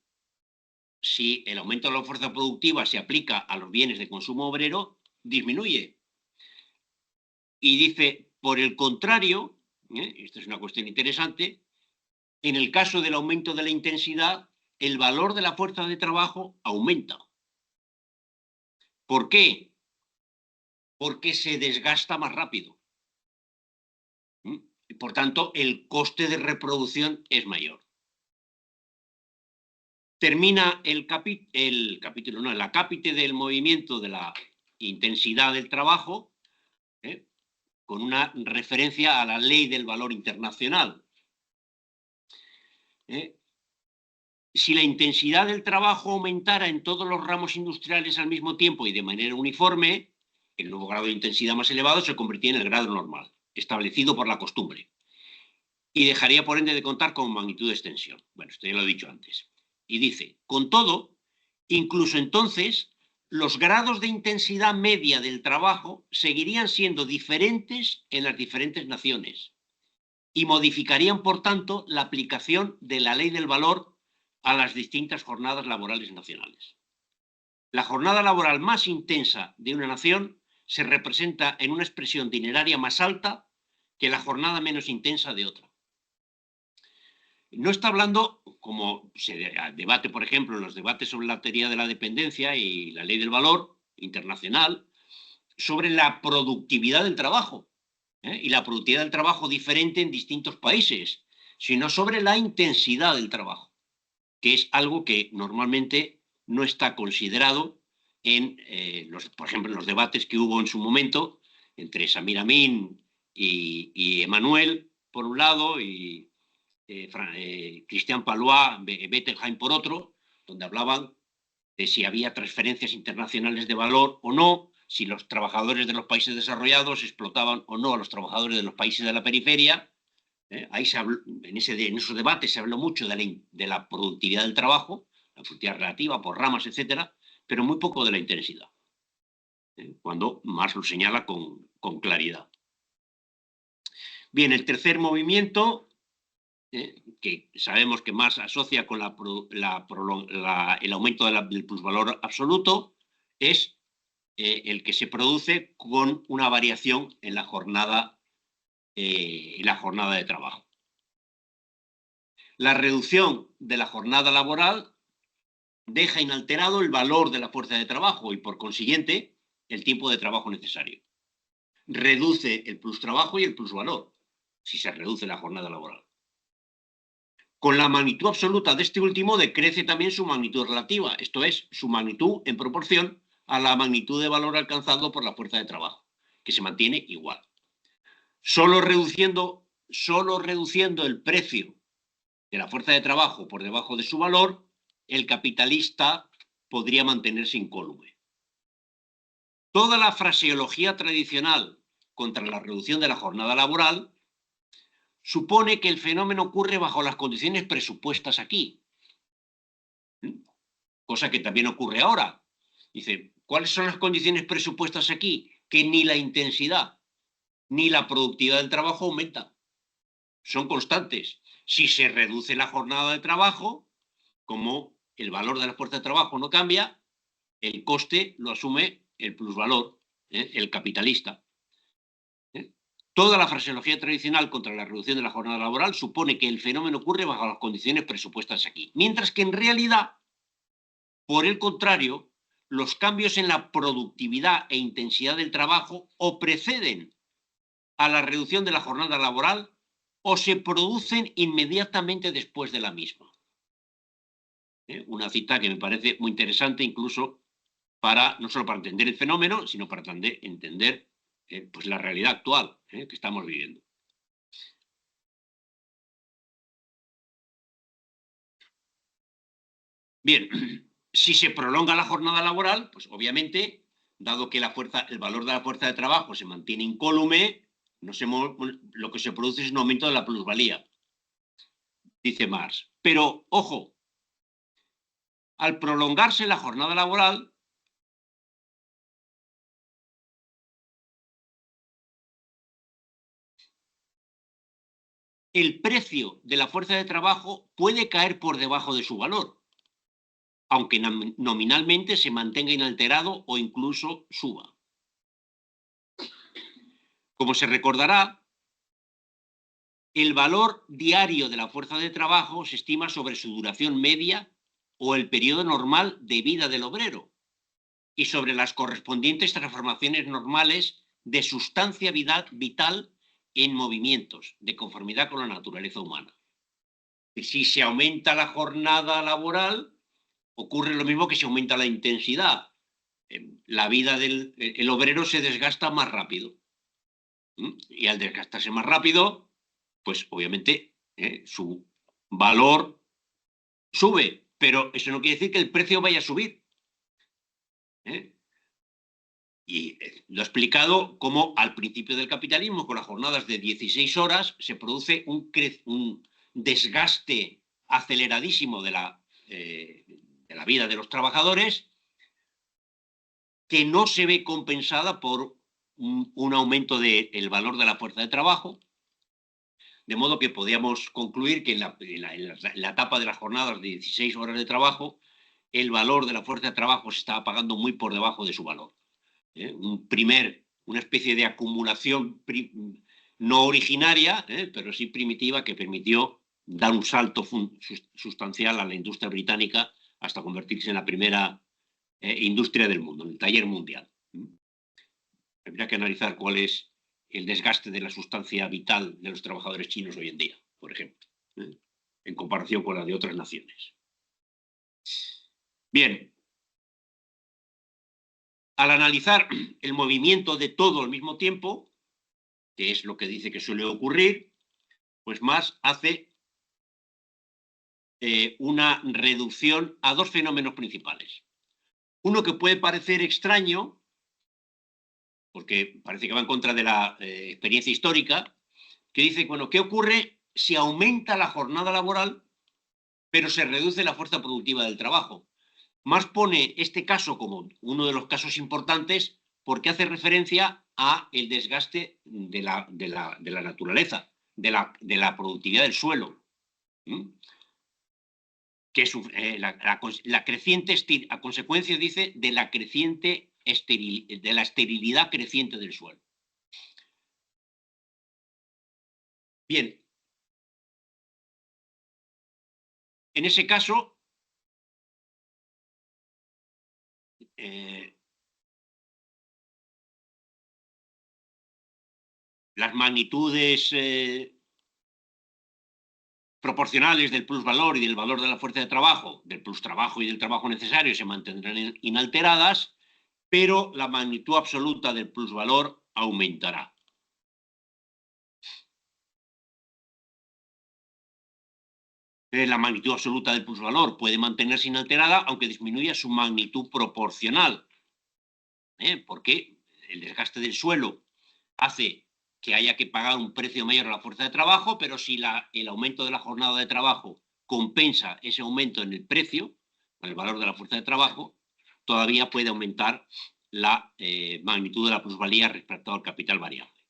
si el aumento de la fuerza productiva se aplica a los bienes de consumo obrero, disminuye. Y dice, por el contrario, esta es una cuestión interesante, en el caso del aumento de la intensidad, el valor de la fuerza de trabajo aumenta. ¿Por qué? Porque se desgasta más rápido. Y por tanto, el coste de reproducción es mayor. Termina el acápite del movimiento de la intensidad del trabajo con una referencia a la ley del valor internacional. Si la intensidad del trabajo aumentara en todos los ramos industriales al mismo tiempo y de manera uniforme, el nuevo grado de intensidad más elevado se convertiría en el grado normal, establecido por la costumbre, y dejaría por ende de contar con magnitud de extensión. Bueno, esto ya lo he dicho antes. Y dice, con todo, incluso entonces, los grados de intensidad media del trabajo seguirían siendo diferentes en las diferentes naciones y modificarían, por tanto, la aplicación de la ley del valor a las distintas jornadas laborales nacionales. La jornada laboral más intensa de una nación se representa en una expresión dineraria más alta que la jornada menos intensa de otra. No está hablando, como se debate, por ejemplo, en los debates sobre la teoría de la dependencia y la ley del valor internacional, sobre la productividad del trabajo, y la productividad del trabajo diferente en distintos países, sino sobre la intensidad del trabajo, que es algo que normalmente no está considerado en, por ejemplo, en los debates que hubo en su momento entre Samir Amin y Emmanuel, por un lado, y Christian Palois, Bettelheim por otro, donde hablaban de si había transferencias internacionales de valor o no, si los trabajadores de los países desarrollados explotaban o no a los trabajadores de los países de la periferia. Ahí se habló, en esos debates se habló mucho de la productividad del trabajo, la productividad relativa por ramas, etcétera, pero muy poco de la intensidad, cuando Marx lo señala con claridad. Bien, el tercer movimiento, que sabemos que Marx asocia con el aumento del plusvalor absoluto, es el que se produce con una variación en la jornada de trabajo. La reducción de la jornada laboral deja inalterado el valor de la fuerza de trabajo y, por consiguiente, el tiempo de trabajo necesario. Reduce el plustrabajo y el plusvalor, si se reduce la jornada laboral. Con la magnitud absoluta de este último decrece también su magnitud relativa, esto es, su magnitud en proporción a la magnitud de valor alcanzado por la fuerza de trabajo, que se mantiene igual. Solo reduciendo el precio de la fuerza de trabajo por debajo de su valor, el capitalista podría mantenerse incólume. Toda la fraseología tradicional contra la reducción de la jornada laboral supone que el fenómeno ocurre bajo las condiciones presupuestas aquí, cosa que también ocurre ahora. Dice, ¿cuáles son las condiciones presupuestas aquí? Que ni la intensidad ni la productividad del trabajo aumenta. Son constantes. Si se reduce la jornada de trabajo, como el valor de la fuerza de trabajo no cambia, el coste lo asume el plusvalor, el capitalista. Toda la fraseología tradicional contra la reducción de la jornada laboral supone que el fenómeno ocurre bajo las condiciones presupuestas aquí, mientras que en realidad, por el contrario, los cambios en la productividad e intensidad del trabajo o preceden a la reducción de la jornada laboral o se producen inmediatamente después de la misma. Una cita que me parece muy interesante incluso no solo para entender el fenómeno, sino para entender pues la realidad actual que estamos viviendo. Bien, si se prolonga la jornada laboral, pues obviamente, dado que el valor de la fuerza de trabajo se mantiene incólume, lo que se produce es un aumento de la plusvalía, dice Marx. Pero, ojo, al prolongarse la jornada laboral, el precio de la fuerza de trabajo puede caer por debajo de su valor, aunque nominalmente se mantenga inalterado o incluso suba. Como se recordará, el valor diario de la fuerza de trabajo se estima sobre su duración media o el periodo normal de vida del obrero y sobre las correspondientes transformaciones normales de sustancia vital en movimientos, de conformidad con la naturaleza humana. Y si se aumenta la jornada laboral, ocurre lo mismo que si aumenta la intensidad. La vida del obrero se desgasta más rápido. Y al desgastarse más rápido, pues obviamente su valor sube, pero eso no quiere decir que el precio vaya a subir. Y lo he explicado cómo al principio del capitalismo, con las jornadas de 16 horas, se produce un desgaste aceleradísimo de la vida de los trabajadores, que no se ve compensada por un aumento del valor de la fuerza de trabajo, de modo que podíamos concluir que en la etapa de las jornadas de 16 horas de trabajo, el valor de la fuerza de trabajo se estaba pagando muy por debajo de su valor. Una especie de acumulación no originaria, pero sí primitiva, que permitió dar un salto sustancial a la industria británica hasta convertirse en la primera industria del mundo, en el taller mundial. Habría que analizar cuál es el desgaste de la sustancia vital de los trabajadores chinos hoy en día, por ejemplo, en comparación con la de otras naciones. Bien. Al analizar el movimiento de todo al mismo tiempo, que es lo que dice que suele ocurrir, pues Marx hace una reducción a dos fenómenos principales. Uno que puede parecer extraño, porque parece que va en contra de la experiencia histórica, que dice, bueno, ¿qué ocurre si aumenta la jornada laboral, pero se reduce la fuerza productiva del trabajo? Marx pone este caso como uno de los casos importantes porque hace referencia a el desgaste de la naturaleza, de la productividad del suelo, que es la creciente, a consecuencia, dice, de la esterilidad creciente del suelo. Bien, en ese caso, las magnitudes proporcionales del plusvalor y del valor de la fuerza de trabajo, del plustrabajo y del trabajo necesario, se mantendrán inalteradas, pero la magnitud absoluta del plusvalor aumentará. La magnitud absoluta del plusvalor puede mantenerse inalterada, aunque disminuya su magnitud proporcional, porque el desgaste del suelo hace que haya que pagar un precio mayor a la fuerza de trabajo, pero si el aumento de la jornada de trabajo compensa ese aumento en el precio, el valor de la fuerza de trabajo, todavía puede aumentar la magnitud de la plusvalía respecto al capital variable.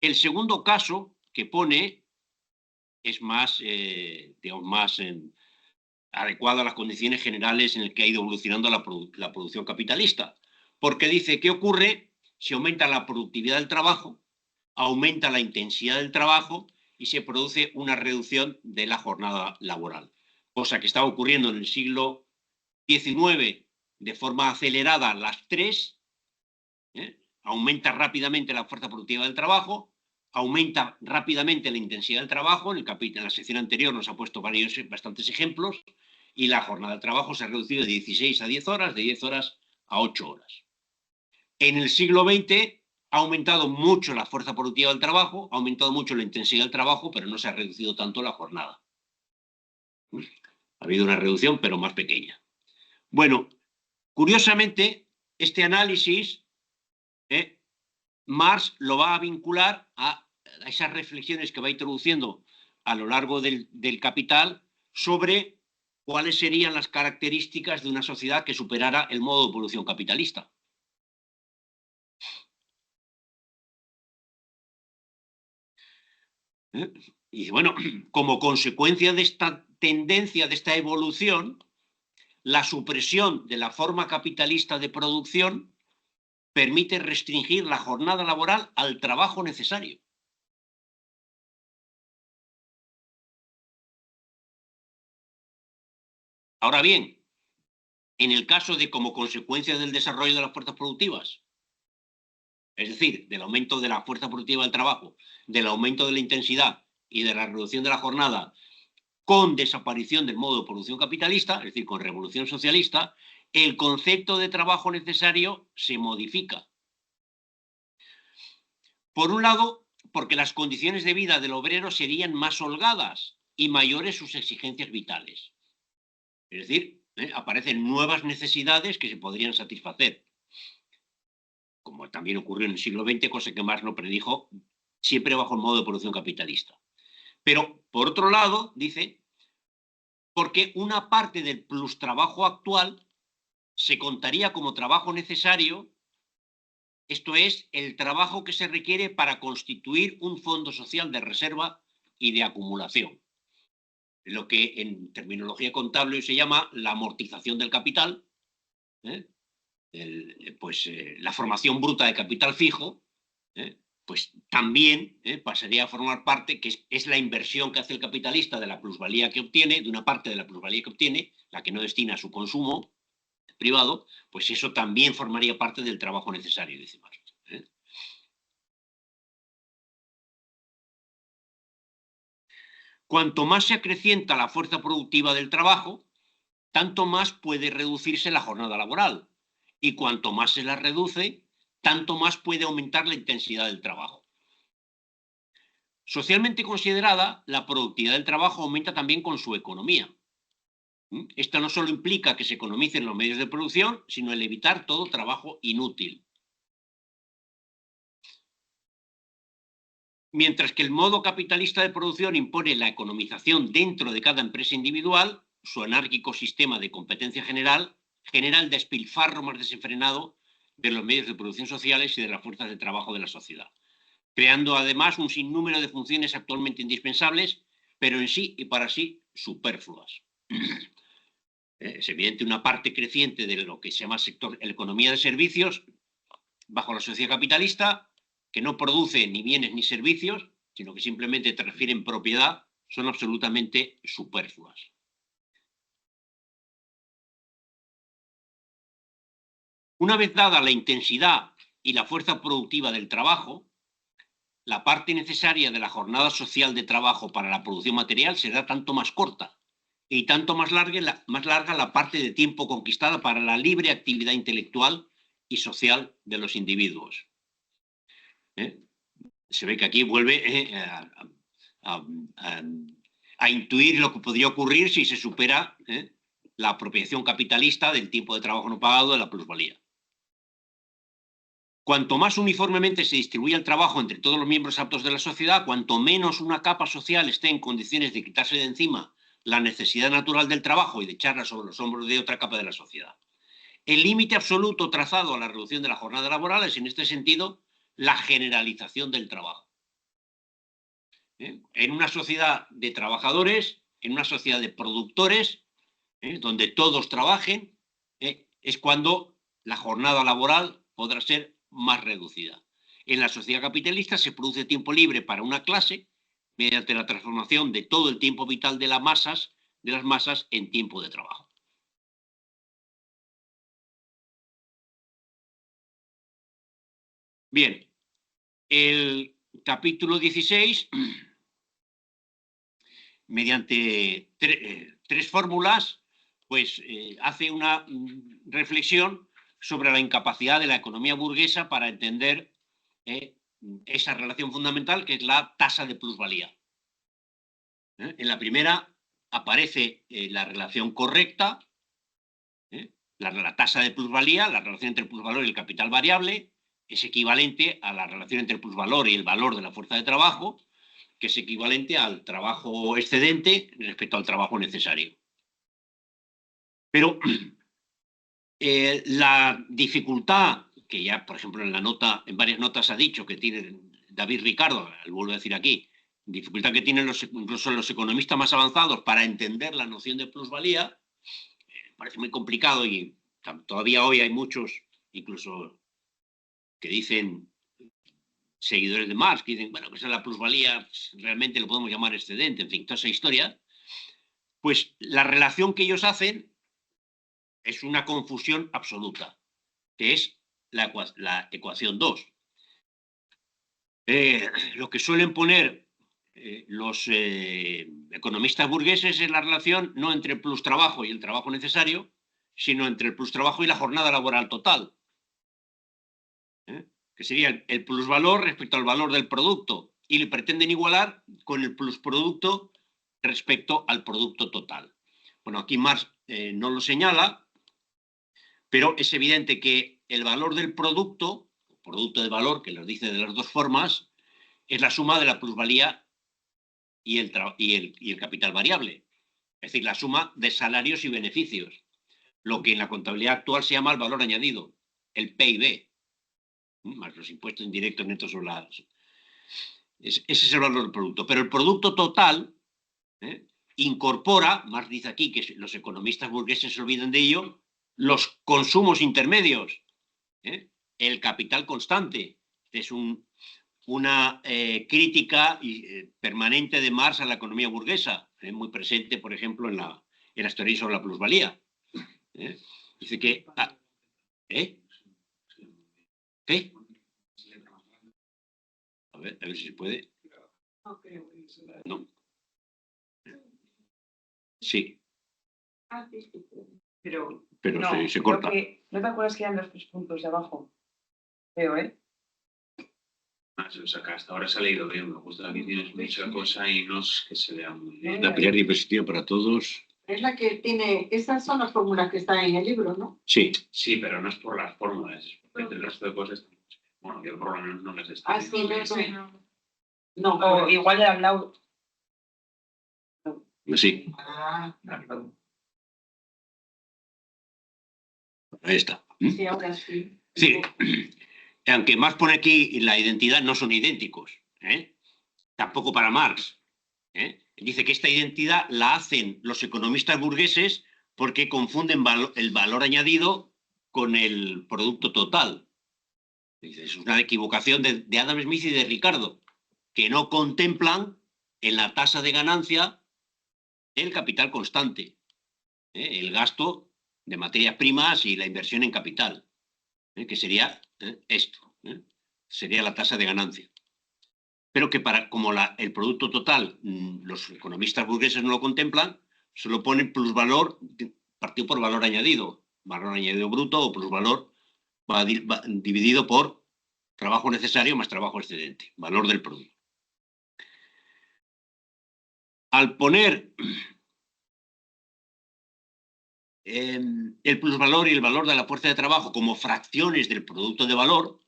El segundo caso que pone es más, digamos, más adecuado a las condiciones generales en las que ha ido evolucionando la producción capitalista, porque dice, ¿qué ocurre si aumenta la productividad del trabajo, aumenta la intensidad del trabajo y se produce una reducción de la jornada laboral? Cosa que estaba ocurriendo en el siglo XIX de forma acelerada las tres, aumenta rápidamente la fuerza productiva del trabajo, aumenta rápidamente la intensidad del trabajo, en la sección anterior nos ha puesto bastantes ejemplos, y la jornada de trabajo se ha reducido de 16 a 10 horas, de 10 horas a 8 horas. En el siglo XX ha aumentado mucho la fuerza productiva del trabajo, ha aumentado mucho la intensidad del trabajo, pero no se ha reducido tanto la jornada. Ha habido una reducción, pero más pequeña. Bueno, curiosamente, este análisis, Marx lo va a vincular a esas reflexiones que va introduciendo a lo largo del Capital sobre cuáles serían las características de una sociedad que superara el modo de producción capitalista. Y bueno, como consecuencia de esta tendencia, de esta evolución, la supresión de la forma capitalista de producción permite restringir la jornada laboral al trabajo necesario. Ahora bien, en el caso de como consecuencia del desarrollo de las fuerzas productivas, es decir, del aumento de la fuerza productiva del trabajo, del aumento de la intensidad y de la reducción de la jornada, con desaparición del modo de producción capitalista, es decir, con revolución socialista, el concepto de trabajo necesario se modifica. Por un lado, porque las condiciones de vida del obrero serían más holgadas y mayores sus exigencias vitales. Es decir, aparecen nuevas necesidades que se podrían satisfacer, como también ocurrió en el siglo XX, cosa que Marx no predijo, siempre bajo el modo de producción capitalista. Pero, por otro lado, dice, porque una parte del plus trabajo actual se contaría como trabajo necesario, esto es, el trabajo que se requiere para constituir un fondo social de reserva y de acumulación. Lo que en terminología contable se llama la amortización del capital, la formación bruta de capital fijo, pues también pasaría a formar parte, que es la inversión que hace el capitalista de la plusvalía que obtiene, de una parte de la plusvalía que obtiene, la que no destina a su consumo privado, pues eso también formaría parte del trabajo necesario, dice Marx. Cuanto más se acrecienta la fuerza productiva del trabajo, tanto más puede reducirse la jornada laboral. Y cuanto más se la reduce, tanto más puede aumentar la intensidad del trabajo. Socialmente considerada, la productividad del trabajo aumenta también con su economía. Esto no solo implica que se economicen los medios de producción, sino el evitar todo trabajo inútil. Mientras que el modo capitalista de producción impone la economización dentro de cada empresa individual, su anárquico sistema de competencia general genera el despilfarro más desenfrenado de los medios de producción sociales y de las fuerzas de trabajo de la sociedad, creando además un sinnúmero de funciones actualmente indispensables, pero en sí y para sí superfluas. Es evidente una parte creciente de lo que se llama sector, la economía de servicios, bajo la sociedad capitalista, que no produce ni bienes ni servicios, sino que simplemente transfieren propiedad, son absolutamente superfluas. Una vez dada la intensidad y la fuerza productiva del trabajo, la parte necesaria de la jornada social de trabajo para la producción material será tanto más corta y tanto más larga la parte de tiempo conquistada para la libre actividad intelectual y social de los individuos. Se ve que aquí vuelve a intuir lo que podría ocurrir si se supera la apropiación capitalista del tiempo de trabajo no pagado de la plusvalía. Cuanto más uniformemente se distribuya el trabajo entre todos los miembros aptos de la sociedad, cuanto menos una capa social esté en condiciones de quitarse de encima la necesidad natural del trabajo y de echarla sobre los hombros de otra capa de la sociedad. El límite absoluto trazado a la reducción de la jornada laboral es, en este sentido, la generalización del trabajo. En una sociedad de trabajadores, en una sociedad de productores, donde todos trabajen, es cuando la jornada laboral podrá ser más reducida. En la sociedad capitalista se produce tiempo libre para una clase mediante la transformación de todo el tiempo vital de las masas en tiempo de trabajo. Bien, el capítulo 16, mediante tres fórmulas, pues hace una reflexión sobre la incapacidad de la economía burguesa para entender esa relación fundamental que es la tasa de plusvalía. En la primera aparece la relación correcta, la tasa de plusvalía, la relación entre el plusvalor y el capital variable, es equivalente a la relación entre el plusvalor y el valor de la fuerza de trabajo, que es equivalente al trabajo excedente respecto al trabajo necesario. Pero la dificultad, que ya, por ejemplo, en varias notas ha dicho que tiene David Ricardo, lo vuelvo a decir aquí, dificultad que tienen incluso los economistas más avanzados para entender la noción de plusvalía, parece muy complicado y todavía hoy hay muchos, incluso que dicen, seguidores de Marx, que dicen, bueno, que esa es la plusvalía, realmente lo podemos llamar excedente, en fin, toda esa historia, pues la relación que ellos hacen es una confusión absoluta, que es la ecuación 2. Lo que suelen poner los economistas burgueses es la relación no entre el plus trabajo y el trabajo necesario, sino entre el plus trabajo y la jornada laboral total. Que sería el plusvalor respecto al valor del producto, y le pretenden igualar con el plusproducto respecto al producto total. Bueno, aquí Marx no lo señala, pero es evidente que el valor del producto de valor, que los dice de las dos formas, es la suma de la plusvalía y el capital variable. Es decir, la suma de salarios y beneficios. Lo que en la contabilidad actual se llama el valor añadido, el PIB, más los impuestos indirectos netos sobre la... Ese es el valor del producto. Pero el producto total incorpora, más dice aquí que los economistas burgueses se olvidan de ello, los consumos intermedios, el capital constante. Es una crítica permanente de Marx a la economía burguesa, muy presente, por ejemplo, en las teorías sobre la plusvalía. Dice que... ¿Qué? A ver si se puede. No. Sí. Pero no, se corta. ¿No te acuerdas que eran los 3 puntos de abajo? Veo, O sea, que hasta ahora se ha leído bien. Me gusta que tienes mucha cosa y no es que se lea muy bien. La primera diapositiva para todos. Es la que tiene... Esas son las fórmulas que están en el libro, ¿no? Sí. Sí, pero no es por las fórmulas, es porque el resto de cosas... Bueno, yo por lo menos no las estoy. Ah, sí, no. O igual era blau. Sí. Perdón. Ahí está. Sí, ahora sí. Sí. Aunque Marx pone aquí la identidad, no son idénticos. Tampoco para Marx. Dice que esta identidad la hacen los economistas burgueses porque confunden el valor añadido con el producto total. Dice, es una equivocación de Adam Smith y de Ricardo, que no contemplan en la tasa de ganancia el capital constante, el gasto de materias primas y la inversión en capital, que sería esto, sería la tasa de ganancia. Pero que como el producto total, los economistas burgueses no lo contemplan, solo ponen plusvalor partido por valor añadido bruto o plusvalor dividido por trabajo necesario más trabajo excedente, valor del producto. Al poner el plusvalor y el valor de la fuerza de trabajo como fracciones del producto de valor,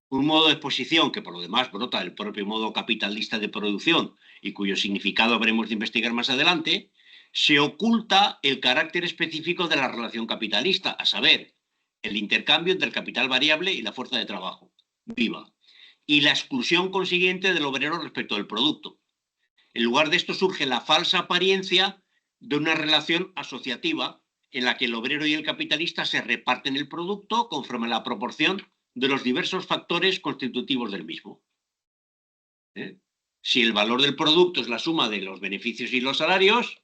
un modo de exposición que por lo demás brota del propio modo capitalista de producción y cuyo significado habremos de investigar más adelante, se oculta el carácter específico de la relación capitalista, a saber, el intercambio entre el capital variable y la fuerza de trabajo viva, y la exclusión consiguiente del obrero respecto del producto. En lugar de esto surge la falsa apariencia de una relación asociativa en la que el obrero y el capitalista se reparten el producto conforme a la proporción de los diversos factores constitutivos del mismo. Si el valor del producto es la suma de los beneficios y los salarios,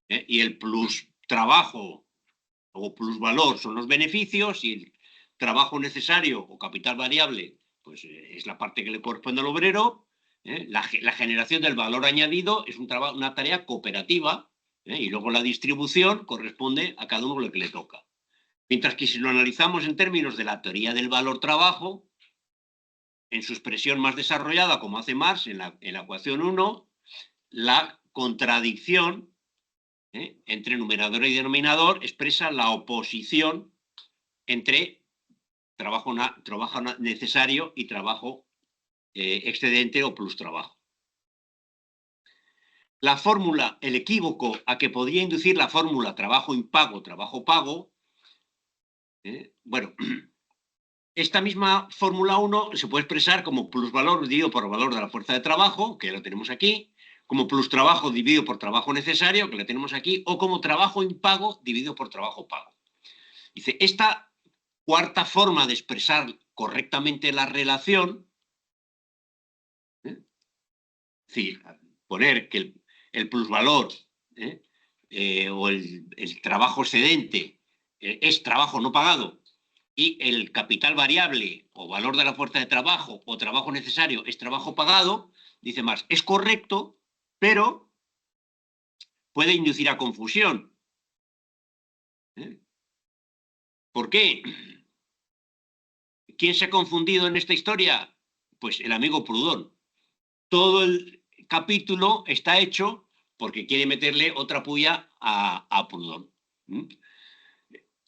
y el plus trabajo o plus valor son los beneficios, y el trabajo necesario o capital variable pues es la parte que le corresponde al obrero, la generación del valor añadido es una tarea cooperativa, y luego la distribución corresponde a cada uno lo que le toca. Mientras que si lo analizamos en términos de la teoría del valor-trabajo, en su expresión más desarrollada, como hace Marx en la ecuación 1, la contradicción entre numerador y denominador expresa la oposición entre trabajo necesario y trabajo excedente o plus trabajo. La fórmula, el equívoco a que podría inducir la fórmula trabajo impago, trabajo pago, bueno, esta misma fórmula 1 se puede expresar como plusvalor dividido por valor de la fuerza de trabajo, que lo tenemos aquí, como plus trabajo dividido por trabajo necesario, que lo tenemos aquí, o como trabajo impago dividido por trabajo pago. Dice, esta cuarta forma de expresar correctamente la relación, es decir, poner que el plusvalor o el trabajo excedente es trabajo no pagado, y el capital variable o valor de la fuerza de trabajo o trabajo necesario es trabajo pagado, dice Marx, es correcto, pero puede inducir a confusión. ¿Por qué? ¿Quién se ha confundido en esta historia? Pues el amigo Proudhon. Todo el capítulo está hecho porque quiere meterle otra puya a Proudhon.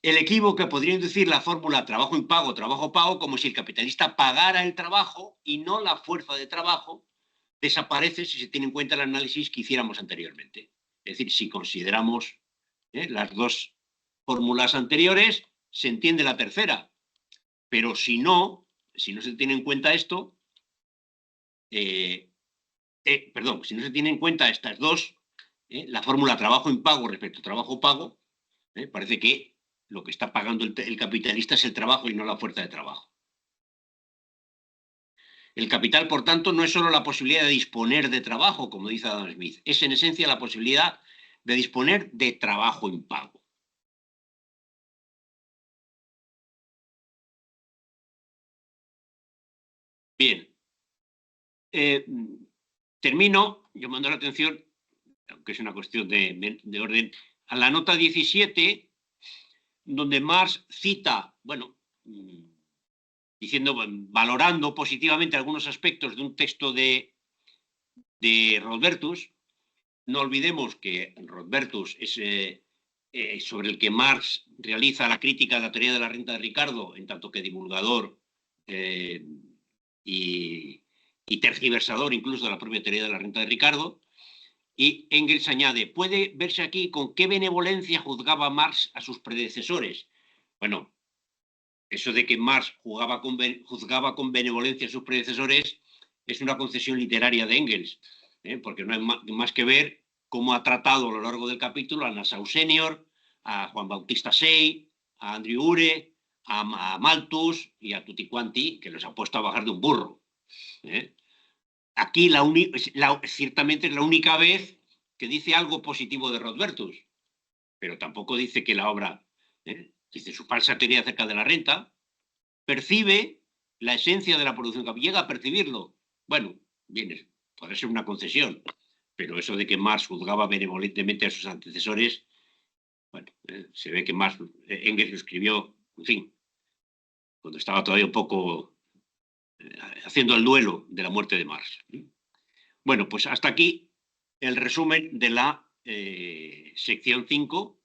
El equívoco podría inducir la fórmula trabajo-impago, trabajo-pago, como si el capitalista pagara el trabajo y no la fuerza de trabajo, desaparece si se tiene en cuenta el análisis que hiciéramos anteriormente. Es decir, si consideramos las dos fórmulas anteriores, se entiende la tercera. Pero si no se tiene en cuenta esto, si no se tiene en cuenta estas dos, la fórmula trabajo-impago respecto a trabajo-pago, parece que lo que está pagando el capitalista es el trabajo y no la fuerza de trabajo. El capital, por tanto, no es solo la posibilidad de disponer de trabajo, como dice Adam Smith, es en esencia la posibilidad de disponer de trabajo impago. Bien. Termino llamando la atención, aunque es una cuestión de orden, a la nota 17, donde Marx cita, valorando positivamente algunos aspectos de un texto de Rodbertus. No olvidemos que Rodbertus es sobre el que Marx realiza la crítica de la teoría de la renta de Ricardo, en tanto que divulgador y tergiversador incluso de la propia teoría de la renta de Ricardo. Y Engels añade, puede verse aquí con qué benevolencia juzgaba Marx a sus predecesores. Bueno, eso de que Marx juzgaba con benevolencia a sus predecesores es una concesión literaria de Engels, porque no hay más que ver cómo ha tratado a lo largo del capítulo a Nassau Senior, a Juan Bautista Say, a Andrew Ure, a Malthus y a Tutti Quanti, que los ha puesto a bajar de un burro. Aquí ciertamente es la única vez que dice algo positivo de Rodbertus, pero tampoco dice que la obra, dice su falsa teoría acerca de la renta, percibe la esencia de la producción capital, llega a percibirlo. Bueno, bien, puede ser una concesión, pero eso de que Marx juzgaba benevolentemente a sus antecesores, se ve que Marx, Engels lo escribió, en fin, cuando estaba todavía un poco haciendo el duelo de la muerte de Marx. Bueno, pues hasta aquí el resumen de la sección 5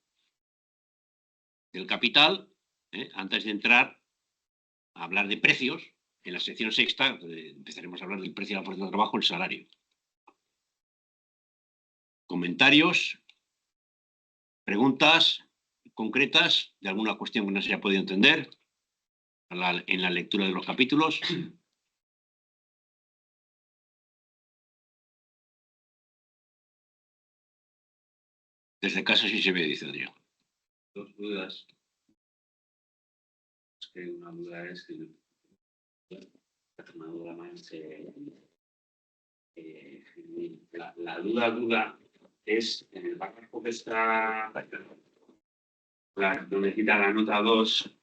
del Capital, antes de entrar a hablar de precios. En la sección sexta empezaremos a hablar del precio de la fuerza de trabajo, el salario. ¿Comentarios? ¿Preguntas concretas de alguna cuestión que no se haya podido entender en la lectura de los capítulos? Desde casa sí se ve, dice Adrián. Dos dudas. Es que una duda es que una duda más. La duda es en el párrafo que está donde cita la nota 2.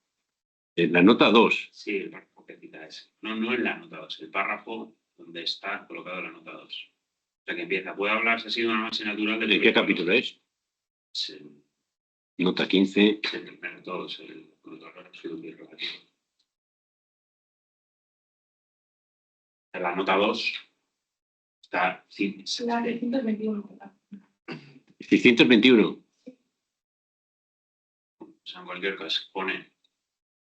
En la nota 2. Sí, el párrafo que cita ese. No en la nota 2, el párrafo donde está colocado la nota 2. O sea que empieza, puede hablarse así de una base natural ¿De qué capítulo es? Sí. Nota 15. El primero todos, el control absoluto y relativo. En la nota 2 está... Sí, La 621. 621. O sea, en cualquier caso, pone...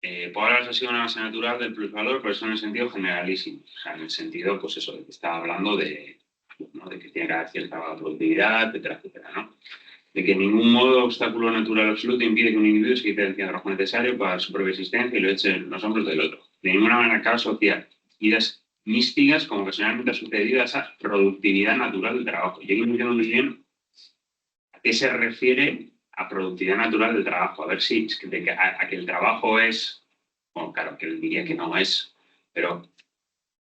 puede hablarse así de una base natural del plusvalor, pero eso en el sentido generalísimo. O sea, en el sentido, pues eso, de que está hablando de, ¿no?, de que tiene que haber cierta productividad, etcétera, etcétera, ¿no? De que en ningún modo obstáculo natural absoluto impide que un individuo se quite el trabajo necesario para su propia existencia y lo eche en los hombros del otro. De ninguna manera cabe asociar ideas místicas como ocasionalmente ha sucedido a esa productividad natural del trabajo. Yo aquí no entiendo muy bien a qué se refiere a productividad natural del trabajo. A ver si es que a que el trabajo es, bueno, claro, que él diría que no es, pero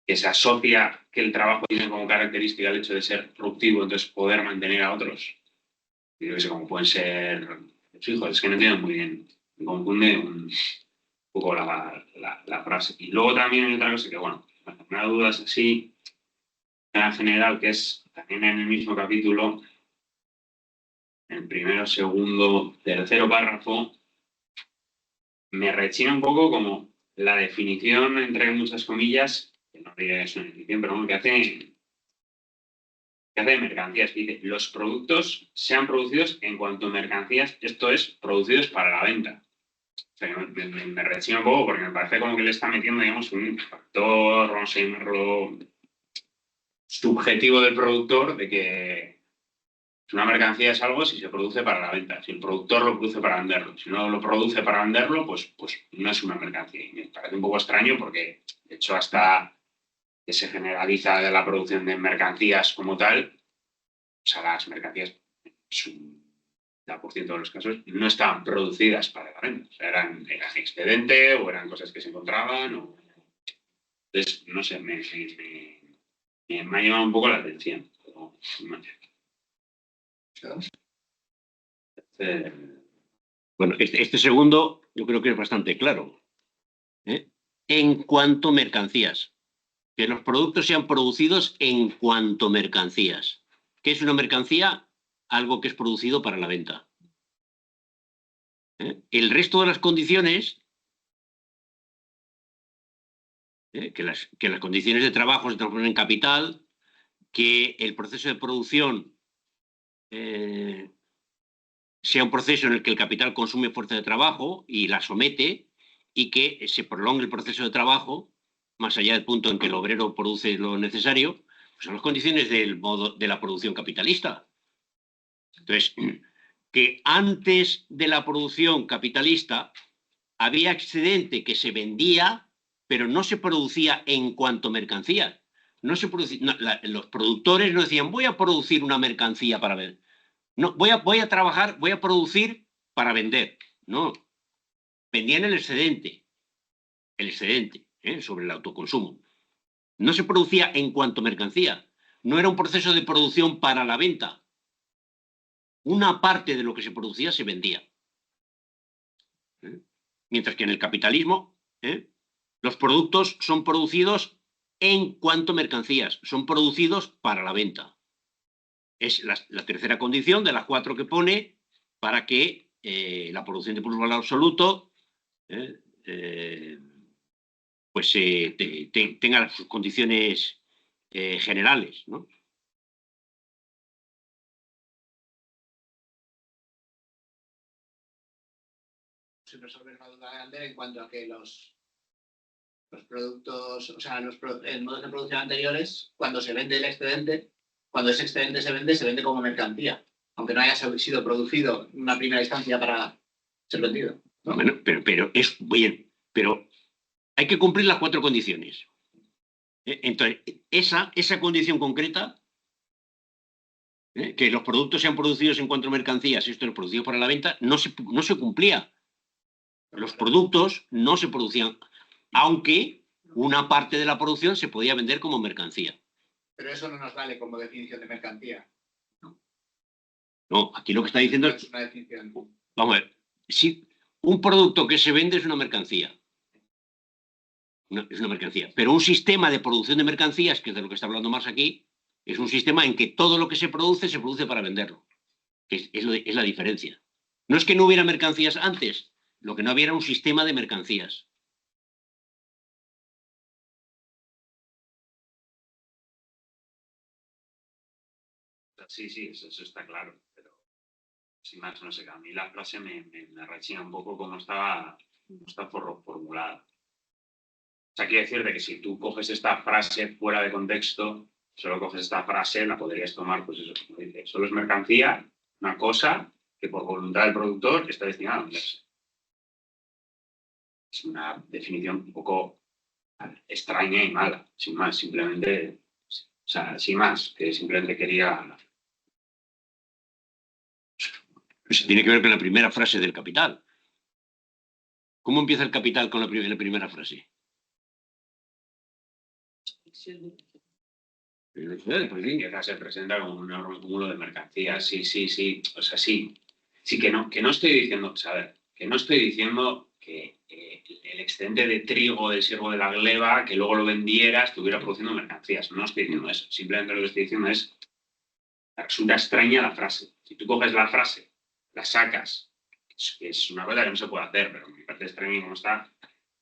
que se asocia que el trabajo tiene como característica el hecho de ser productivo, entonces poder mantener a otros. Yo que sé, como pueden ser los hijos, es que no entiendo muy bien. Me confunde un poco la frase. Y luego también hay otra cosa que, bueno, me da dudas así, en general, que es también en el mismo capítulo, en el primero, segundo, tercero párrafo, me rechina un poco como la definición, entre muchas comillas, que no diría que es una definición, pero bueno, que hace hace de mercancías. Dice, los productos sean producidos en cuanto a mercancías, esto es, producidos para la venta. O sea, me rechina un poco porque me parece como que le está metiendo, digamos, un factor, vamos a llamarlo, subjetivo del productor de que una mercancía es algo si se produce para la venta. Si el productor lo produce para venderlo. Si no lo produce para venderlo, pues no es una mercancía. Y me parece un poco extraño porque, de hecho, hasta que se generaliza la producción de mercancías como tal, o sea, las mercancías, un 90% de los casos, no estaban producidas para la venta. O sea, eran excedente o eran cosas que se encontraban. Entonces, no sé, me ha llamado un poco la atención. Bueno, este segundo yo creo que es bastante claro. En cuanto a mercancías. Que los productos sean producidos en cuanto a mercancías. ¿Qué es una mercancía? Algo que es producido para la venta. El resto de las condiciones, que las condiciones de trabajo se transformen en capital, que el proceso de producción sea un proceso en el que el capital consume fuerza de trabajo y la somete, y que se prolongue el proceso de trabajo más allá del punto en que el obrero produce lo necesario, pues son las condiciones de la producción capitalista. Entonces, que antes de la producción capitalista había excedente que se vendía, pero no se producía en cuanto a mercancía. No se producía, los productores no decían, voy a producir una mercancía para vender. No, voy a trabajar, voy a producir para vender. No, vendían el excedente sobre el autoconsumo. No se producía en cuanto a mercancía. No era un proceso de producción para la venta. Una parte de lo que se producía se vendía. Mientras que en el capitalismo, los productos son producidos en cuanto a mercancías. Son producidos para la venta. Es la tercera condición de las 4 que pone para que la producción de plusvalor absoluto pues tenga sus condiciones generales, ¿no? Se resuelve la duda grande en cuanto a que los productos, o sea, en modos de producción anteriores, cuando se vende el excedente, cuando ese excedente se vende como mercancía, aunque no haya sido producido en una primera instancia para ser vendido, ¿no? Bueno, pero es bien, pero hay que cumplir las 4 condiciones. Entonces, esa condición concreta, que los productos sean producidos en cuanto a mercancías, esto es producido para la venta, no se cumplía. Los productos no se producían, aunque una parte de la producción se podía vender como mercancía. Pero eso no nos vale como definición de mercancía. No, aquí lo que está diciendo es una definición. Vamos a ver, si un producto que se vende es una mercancía. Es una mercancía. Pero un sistema de producción de mercancías, que es de lo que está hablando Marx aquí, es un sistema en que todo lo que se produce para venderlo. Que es la diferencia. No es que no hubiera mercancías antes, lo que no había era un sistema de mercancías. Sí, eso está claro, pero sin más, no sé, a mí la frase me rechina un poco cómo está formulada. O sea, quiere decir de que si tú coges esta frase fuera de contexto, solo coges esta frase, la podrías tomar, pues eso, como dice, solo es mercancía, una cosa que por voluntad del productor está destinada a venderse. Es una definición un poco extraña y mala, sin más, simplemente, o sea, sin más, que simplemente quería... Eso tiene que ver con la primera frase del Capital. ¿Cómo empieza el Capital con la primera frase? Se presenta como un enorme cúmulo de mercancías. Sí. O sea, sí. Sí, que no estoy diciendo, o sea, a ver, que no estoy diciendo que el excedente de trigo del siervo de la gleba, que luego lo vendiera, estuviera produciendo mercancías. No estoy diciendo eso. Simplemente lo que estoy diciendo es, resulta extraña la frase. Si tú coges la frase, la sacas, que es una cosa que no se puede hacer, pero me parece extraño cómo está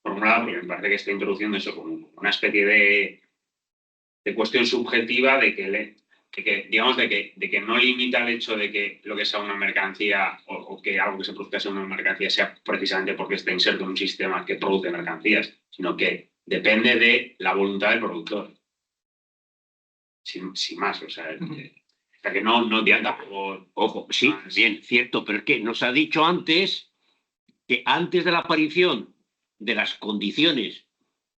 formulada, porque me parece que está introduciendo eso como una especie de cuestión subjetiva de que digamos, de que no limita el hecho de que lo que sea una mercancía o que algo que se produzca sea una mercancía sea precisamente porque está inserto en un sistema que produce mercancías, sino que depende de la voluntad del productor. Sin más, o sea que no tienda por... Ojo, sí, bien, cierto, pero es que nos ha dicho antes que antes de la aparición de las condiciones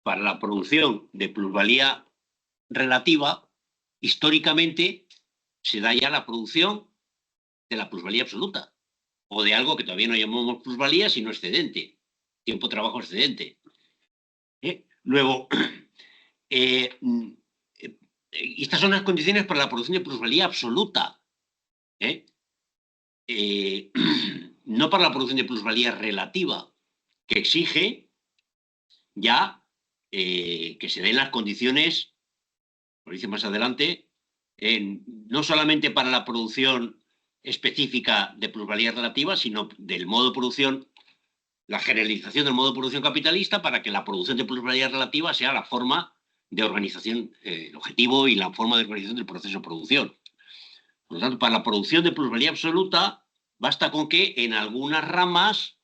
para la producción de plusvalía relativa, históricamente se da ya la producción de la plusvalía absoluta, o de algo que todavía no llamamos plusvalía, sino excedente, tiempo-trabajo excedente. Luego, estas son las condiciones para la producción de plusvalía absoluta, no para la producción de plusvalía relativa, que exige ya que se den las condiciones, lo dice más adelante, no solamente para la producción específica de plusvalía relativa, sino del modo de producción, la generalización del modo de producción capitalista para que la producción de plusvalía relativa sea la forma de organización, el objetivo y la forma de organización del proceso de producción. Por lo tanto, para la producción de plusvalía absoluta, basta con que en algunas ramas,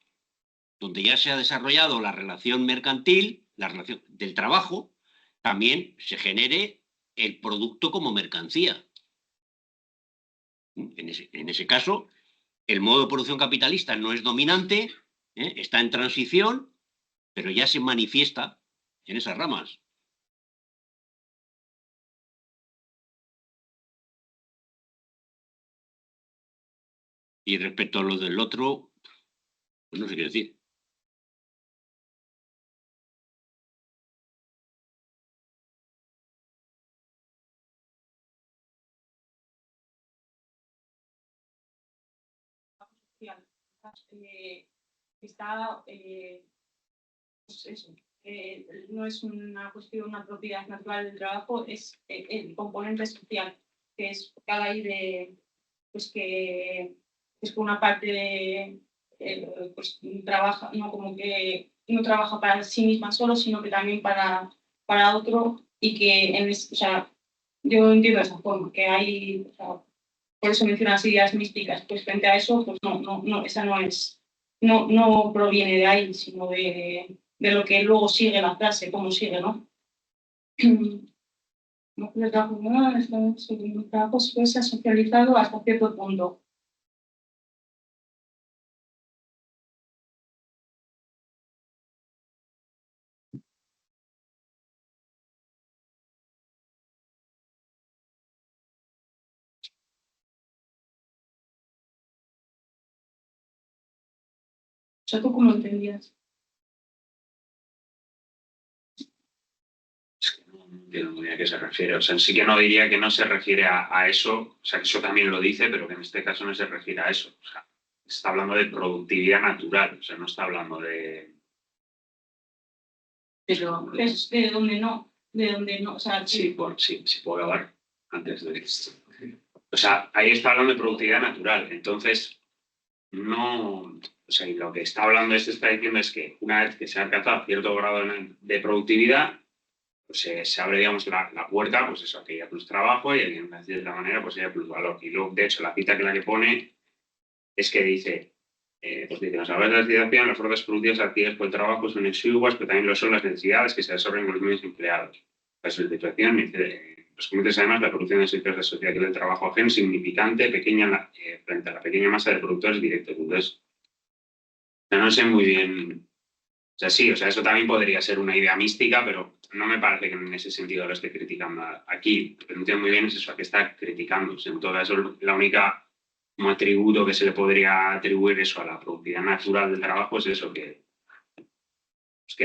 donde ya se ha desarrollado la relación mercantil, la relación del trabajo, también se genere el producto como mercancía. En ese caso, el modo de producción capitalista no es dominante, está en transición, pero ya se manifiesta en esas ramas. Y respecto a lo del otro, pues no sé qué decir. Está, pues eso, no es una cuestión, una propiedad natural del trabajo, es el componente social, que es cada ahí de, pues que es que una parte de, pues trabaja, no como que no trabaja para sí misma solo, sino que también para otro, y que o sea, yo entiendo de esa forma, que hay, o sea, por eso menciono las ideas místicas, pues frente a eso, pues no, esa no es, no proviene de ahí, sino de lo que luego sigue la frase, cómo sigue, ¿no? El trabajo se ha socializado hasta cierto punto. O sea, ¿tú cómo entendías? Es que no entiendo muy bien a qué se refiere. O sea, sí que no diría que no se refiere a eso, o sea, que eso también lo dice, pero que en este caso no se refiere a eso. O sea, está hablando de productividad natural, o sea, no está hablando de... Pero es de donde no, o sea... Sí, sí puedo acabar antes de esto. O sea, ahí está hablando de productividad natural, entonces no... O sea, y lo que está hablando está diciendo es que una vez que se ha alcanzado cierto grado de productividad, pues se abre, digamos, la puerta, pues eso, que haya plus trabajo y de cierta manera pues haya plus valor. Y luego, de hecho, la cita que pone es que dice, pues dice, a ver la situación, las fuerzas productivas adquiridas por el trabajo son exiguas, pero también lo son las necesidades que se desarrollan con los medios empleados. La situación, los comités además, la producción de sectores asociados del trabajo ajeno es significante, pequeña frente a la pequeña masa de productores directos. Entonces, no sé muy bien. O sea, sí, o sea, eso también podría ser una idea mística, pero no me parece que en ese sentido lo esté criticando aquí. Lo que no entiendo muy bien es eso, a qué está criticando. O sea, en todo caso, la única como atributo que se le podría atribuir eso a la productividad natural del trabajo es eso, que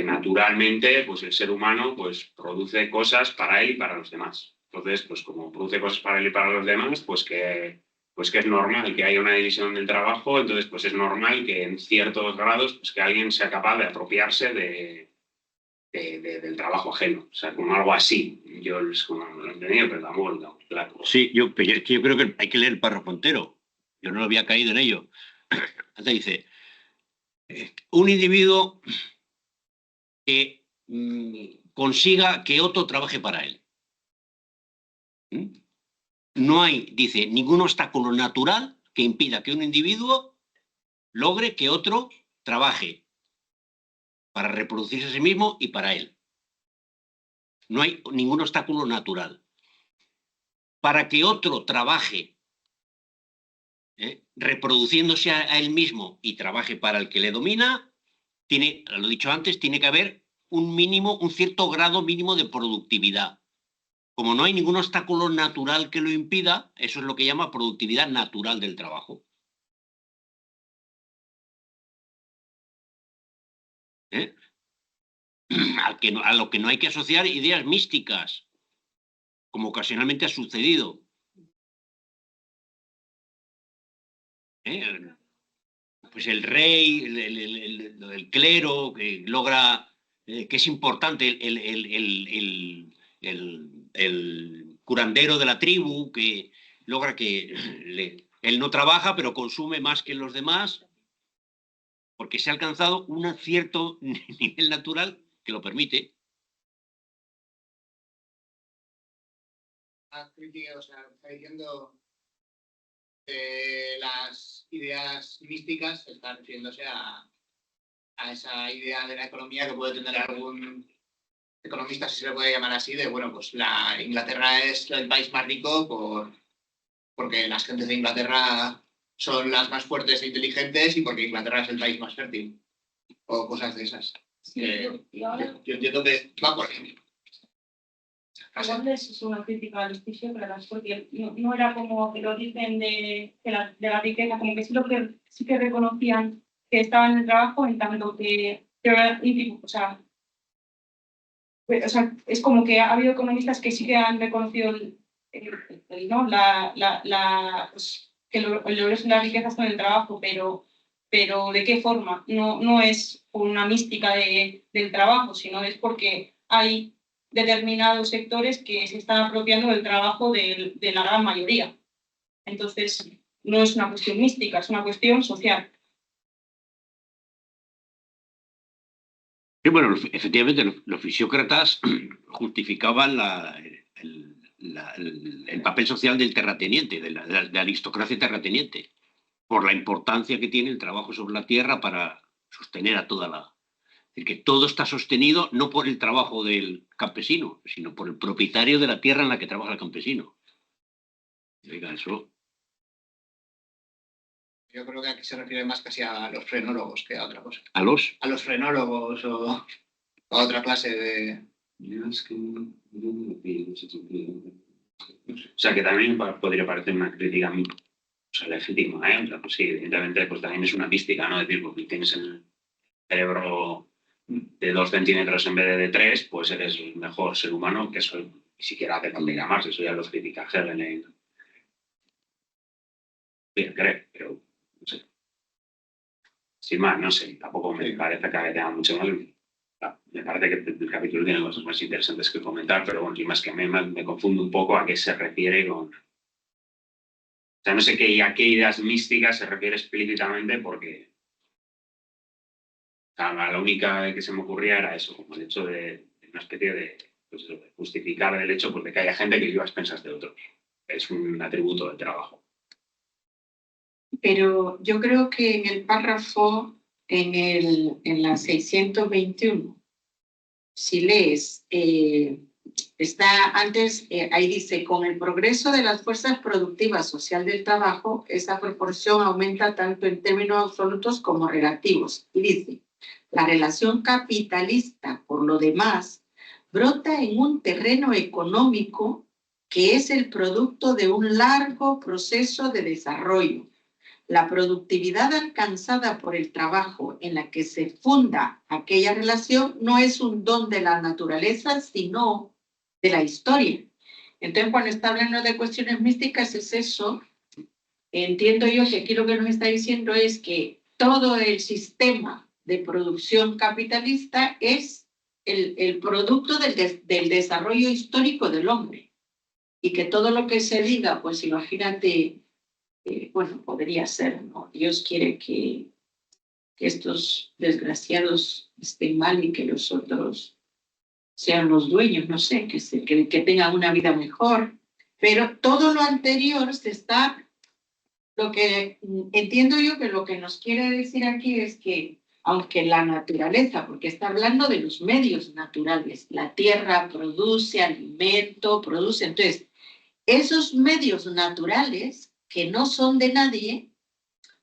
naturalmente pues el ser humano pues produce cosas para él y para los demás. Entonces, pues como produce cosas para él y para los demás, pues que es normal que haya una división del trabajo, entonces pues es normal que en ciertos grados pues que alguien sea capaz de apropiarse del trabajo ajeno, o sea, como algo así. Yo es como lo he entendido, pero tampoco, claro. Sí, yo creo que hay que leer el párrafo entero. Yo no había caído en ello. Entonces dice, un individuo que consiga que otro trabaje para él. no hay, dice, ningún obstáculo natural que impida que un individuo logre que otro trabaje para reproducirse a sí mismo y para él. No hay ningún obstáculo natural. Para que otro trabaje reproduciéndose a él mismo y trabaje para el que le domina, tiene, lo he dicho antes, tiene que haber un cierto grado mínimo de productividad. Como no hay ningún obstáculo natural que lo impida, eso es lo que llama productividad natural del trabajo. A lo que no hay que asociar ideas místicas, como ocasionalmente ha sucedido. Pues el rey, el clero, que logra, que es importante, el curandero de la tribu, que logra que él no trabaja, pero consume más que los demás, porque se ha alcanzado un cierto nivel natural que lo permite. O sea, está diciendo las ideas místicas, está refiriéndose a esa idea de la economía que puede tener algún economista, si se le puede llamar así, de, bueno, pues la Inglaterra es el país más rico porque las gentes de Inglaterra son las más fuertes e inteligentes y porque Inglaterra es el país más fértil, o cosas de esas. Sí, yo entiendo que va por ahí. Igual es una crítica al istísio, porque no era como el origen de la riqueza, como que sí que reconocían que estaba en el trabajo, en tanto que o sea, es como que ha habido economistas que sí que han reconocido ¿no? Pues, que el origen de la riqueza está en el trabajo, pero ¿de qué forma? No es una mística del trabajo, sino es porque hay determinados sectores que se están apropiando del trabajo de la gran mayoría. Entonces, no es una cuestión mística, es una cuestión social. Sí, bueno, efectivamente, los fisiócratas justificaban el papel social del terrateniente, de la aristocracia terrateniente, por la importancia que tiene el trabajo sobre la tierra para sostener a toda la... Es decir, que todo está sostenido no por el trabajo del campesino, sino por el propietario de la tierra en la que trabaja el campesino. Oiga, eso... Yo creo que aquí se refiere más casi a los frenólogos que a otra cosa. ¿A los? A los frenólogos o a otra clase de... O sea, que también podría parecer una crítica legítima, ¿eh? O sea, pues sí, evidentemente, pues también es una mística, ¿no? Es decir, porque tienes el cerebro de 2 centímetros en vez de 3, pues eres el mejor ser humano, que eso ni siquiera hace falta llamarse, eso ya lo critica Hegel bien, creo, pero no sé. Sin más, no sé, tampoco me parece que tenga mucho más. Me parece que el capítulo tiene cosas más interesantes que comentar, pero bueno, y más que me confundo un poco a qué se refiere con... O sea, no sé a qué ideas místicas se refiere explícitamente porque... O sea, la única que se me ocurría era eso, como el hecho de una especie de, pues eso, de justificar el hecho pues, de que haya gente que viva a expensas de otros. Es un atributo del trabajo. Pero yo creo que en el párrafo, en la 621, si lees, está antes, ahí dice, con el progreso de las fuerzas productivas social del trabajo, esa proporción aumenta tanto en términos absolutos como relativos. Y dice, la relación capitalista, por lo demás, brota en un terreno económico que es el producto de un largo proceso de desarrollo. La productividad alcanzada por el trabajo en la que se funda aquella relación no es un don de la naturaleza, sino de la historia. Entonces, cuando está hablando de cuestiones místicas, es eso. Entiendo yo que aquí lo que nos está diciendo es que todo el sistema de producción capitalista es el producto del desarrollo histórico del hombre. Y que todo lo que se diga, pues imagínate, bueno, podría ser, ¿no? Dios quiere que estos desgraciados estén mal y que los otros sean los dueños, no sé, que tengan una vida mejor. Pero todo lo anterior se está, lo que entiendo yo que lo que nos quiere decir aquí es que aunque la naturaleza, porque está hablando de los medios naturales, la tierra produce alimento, produce, entonces, esos medios naturales que no son de nadie,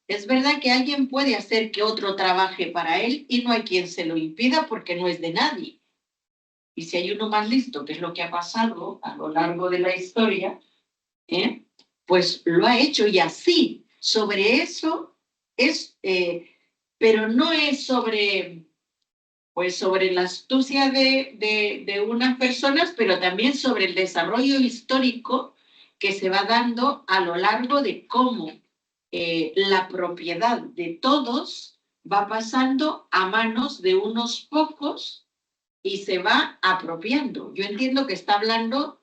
es verdad que alguien puede hacer que otro trabaje para él y no hay quien se lo impida porque no es de nadie. Y si hay uno más listo, que es lo que ha pasado a lo largo de la historia, pues lo ha hecho y así, sobre eso es, pero no es sobre, pues sobre la astucia de unas personas, pero también sobre el desarrollo histórico que se va dando a lo largo de cómo la propiedad de todos va pasando a manos de unos pocos y se va apropiando. Yo entiendo que está hablando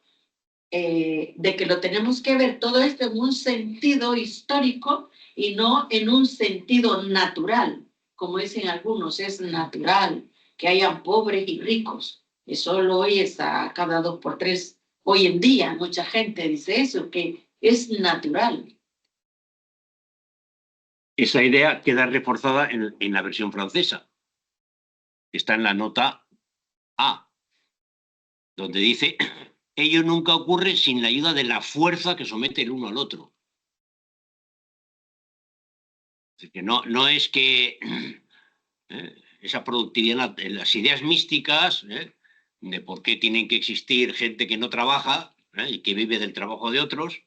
de que lo tenemos que ver todo esto en un sentido histórico y no en un sentido natural. Como dicen algunos, es natural que hayan pobres y ricos. Eso lo oyes a cada 2 por 3. Hoy en día mucha gente dice eso, que es natural. Esa idea queda reforzada en la versión francesa, que está en la nota A, donde dice: ello nunca ocurre sin la ayuda de la fuerza que somete el uno al otro. Es decir, que no es que esa productividad, las ideas místicas de por qué tienen que existir gente que no trabaja y que vive del trabajo de otros,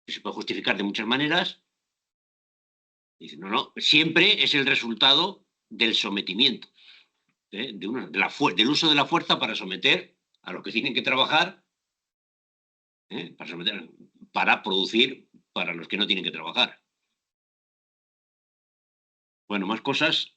que se puede justificar de muchas maneras. Dice, no, siempre es el resultado del sometimiento, del uso de la fuerza para someter a los que tienen que trabajar, para producir para los que no tienen que trabajar. Bueno, más cosas.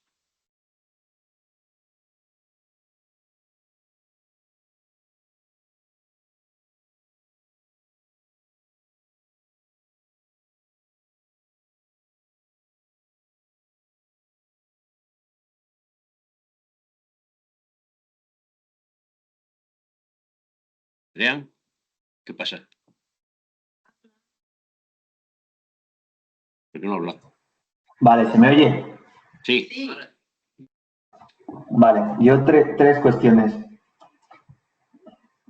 Vean, ¿qué pasa? ¿Por qué no habla? Vale, ¿se me oye? Sí. Sí. Vale, yo tres cuestiones.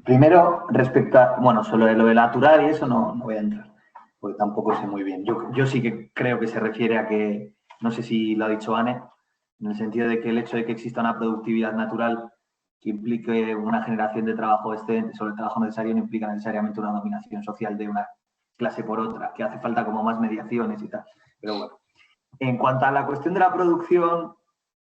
Primero, respecto a, bueno, sobre lo de natural y eso no voy a entrar, porque tampoco sé muy bien. Yo sí que creo que se refiere a que, no sé si lo ha dicho Anne, en el sentido de que el hecho de que exista una productividad natural que implique una generación de trabajo excedente sobre el trabajo necesario no implica necesariamente una dominación social de una clase por otra, que hace falta como más mediaciones y tal. Pero bueno, en cuanto a la cuestión de la producción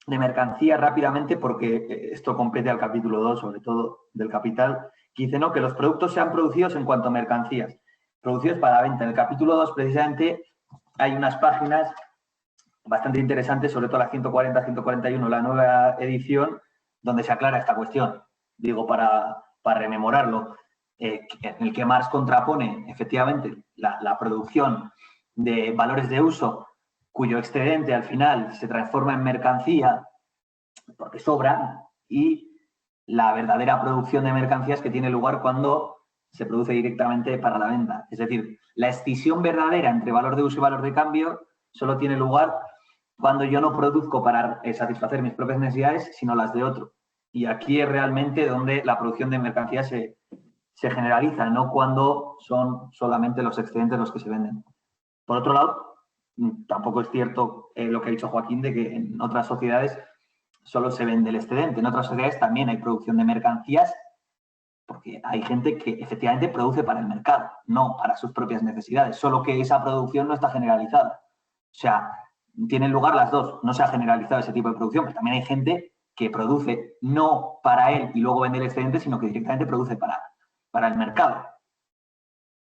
de mercancía, rápidamente, porque esto compete al capítulo 2, sobre todo del Capital, que dice, ¿no?, que los productos sean producidos en cuanto a mercancías, producidos para la venta. En el capítulo 2, precisamente, hay unas páginas bastante interesantes, sobre todo la 140, 141, la nueva edición, donde se aclara esta cuestión. Digo, para rememorarlo, en el que Marx contrapone, efectivamente, la producción de valores de uso cuyo excedente al final se transforma en mercancía porque sobra, y la verdadera producción de mercancías que tiene lugar cuando se produce directamente para la venta. Es decir, la escisión verdadera entre valor de uso y valor de cambio solo tiene lugar cuando yo no produzco para satisfacer mis propias necesidades, sino las de otro. Y aquí es realmente donde la producción de mercancías se generaliza, no cuando son solamente los excedentes los que se venden. Por otro lado, tampoco es cierto lo que ha dicho Joaquín de que en otras sociedades solo se vende el excedente. En otras sociedades también hay producción de mercancías, porque hay gente que efectivamente produce para el mercado, no para sus propias necesidades, solo que esa producción no está generalizada. O sea, tienen lugar las dos. No se ha generalizado ese tipo de producción, pero también hay gente que produce no para él y luego vende el excedente, sino que directamente produce para el mercado.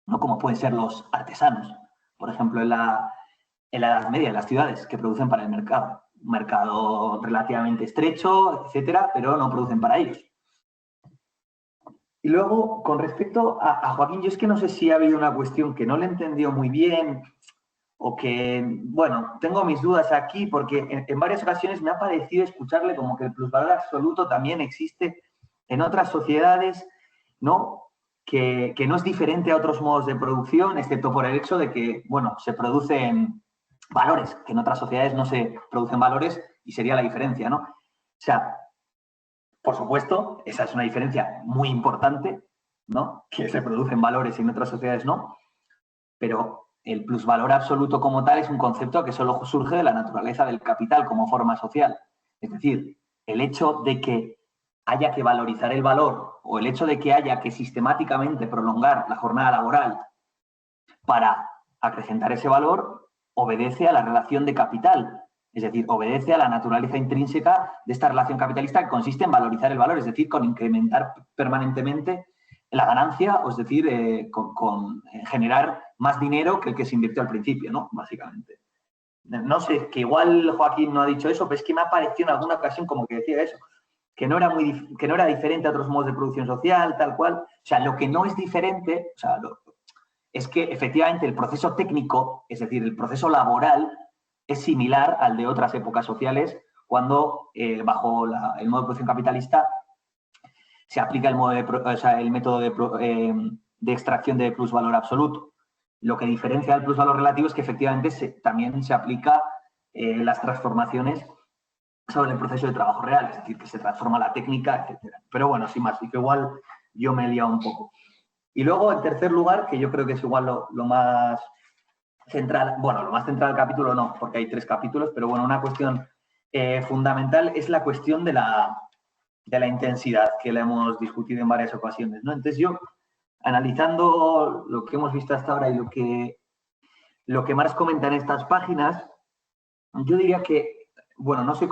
No como pueden ser los artesanos, por ejemplo, en la Edad Media, en las ciudades, que producen para el mercado. Un mercado relativamente estrecho, etcétera, pero no producen para ellos. Y luego, con respecto a Joaquín, yo es que no sé si ha habido una cuestión que no le he entendido muy bien o que, bueno, tengo mis dudas aquí porque en varias ocasiones me ha parecido escucharle como que el plusvalor absoluto también existe en otras sociedades, ¿no?, que no es diferente a otros modos de producción, excepto por el hecho de que, bueno, se producen valores, que en otras sociedades no se producen valores y sería la diferencia, ¿no? O sea, por supuesto, esa es una diferencia muy importante, ¿no? Que se producen valores y en otras sociedades no, pero el plusvalor absoluto como tal es un concepto que solo surge de la naturaleza del capital como forma social. Es decir, el hecho de que haya que valorizar el valor o el hecho de que haya que sistemáticamente prolongar la jornada laboral para acrecentar ese valor obedece a la relación de capital, es decir, obedece a la naturaleza intrínseca de esta relación capitalista que consiste en valorizar el valor, es decir, con incrementar permanentemente la ganancia, o es decir, con generar más dinero que el que se invirtió al principio, ¿no? Básicamente. No sé, que igual Joaquín no ha dicho eso, pero es que me ha parecido en alguna ocasión como que decía eso, que no era diferente a otros modos de producción social, tal cual. O sea, lo que no es diferente, o sea, es que efectivamente el proceso técnico, es decir, el proceso laboral, es similar al de otras épocas sociales cuando bajo el modo de producción capitalista se aplica el método de extracción de plusvalor absoluto. Lo que diferencia del plusvalor relativo es que efectivamente también se aplica las transformaciones sobre el proceso de trabajo real, es decir, que se transforma la técnica, etc. Pero bueno, sin más, y que igual yo me he liado un poco. Y luego, en tercer lugar, que yo creo que es igual lo más central, bueno, lo más central del capítulo no, porque hay 3 capítulos, pero bueno, una cuestión fundamental es la cuestión de la intensidad, que la hemos discutido en varias ocasiones, ¿no? Entonces yo, analizando lo que hemos visto hasta ahora y lo que Marx comenta en estas páginas, yo diría que, bueno, no sé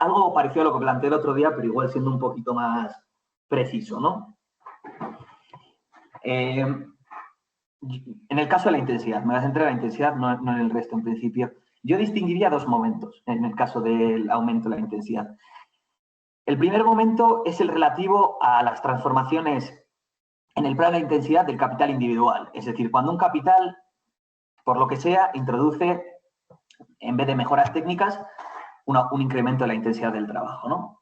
algo parecido a lo que planteé el otro día, pero igual siendo un poquito más preciso, ¿no? En el caso de la intensidad, me voy a centrar en la intensidad, no en el resto en principio. Yo distinguiría 2 momentos en el caso del aumento de la intensidad. El primer momento es el relativo a las transformaciones en el plano de la intensidad del capital individual. Es decir, cuando un capital, por lo que sea, introduce, en vez de mejoras técnicas, un incremento de la intensidad del trabajo, ¿no?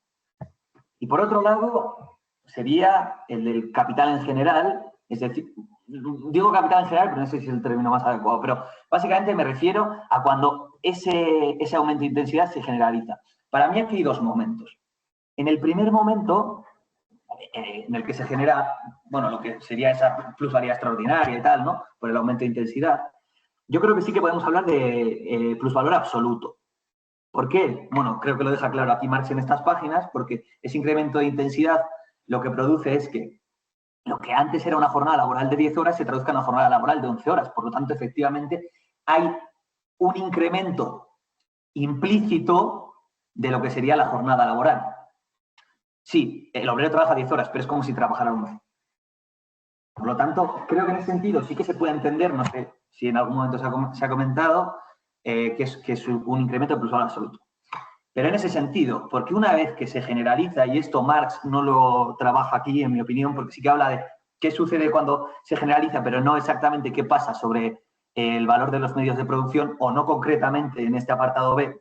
Y por otro lado, sería el del capital en general, es decir, digo capital en general, pero no sé si es el término más adecuado, pero básicamente me refiero a cuando ese aumento de intensidad se generaliza. Para mí aquí hay 2 momentos. En el primer momento, en el que se genera, bueno, lo que sería esa plusvalía extraordinaria y tal, ¿no? Por el aumento de intensidad, yo creo que sí que podemos hablar de plusvalor absoluto. ¿Por qué? Bueno, creo que lo deja claro aquí Marx en estas páginas, porque ese incremento de intensidad lo que produce es que lo que antes era una jornada laboral de 10 horas se traduzca en una jornada laboral de 11 horas. Por lo tanto, efectivamente, hay un incremento implícito de lo que sería la jornada laboral. Sí, el obrero trabaja 10 horas, pero es como si trabajara 11. Por lo tanto, creo que en ese sentido sí que se puede entender, no sé si en algún momento se ha comentado, que es un incremento de plusvalor absoluto. Pero en ese sentido, porque una vez que se generaliza, y esto Marx no lo trabaja aquí, en mi opinión, porque sí que habla de qué sucede cuando se generaliza, pero no exactamente qué pasa sobre el valor de los medios de producción, o no concretamente en este apartado B,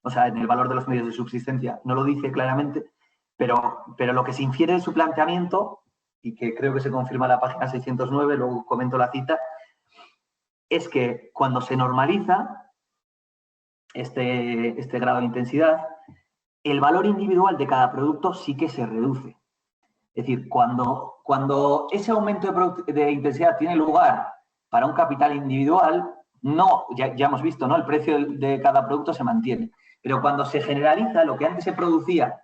o sea, en el valor de los medios de subsistencia, no lo dice claramente, pero lo que se infiere de su planteamiento, y que creo que se confirma en la página 609, luego comento la cita, es que cuando se normaliza este grado de intensidad, el valor individual de cada producto sí que se reduce. Es decir, cuando ese aumento de intensidad tiene lugar para un capital individual, no, ya hemos visto, ¿no? El precio de cada producto se mantiene. Pero cuando se generaliza, lo que antes se producía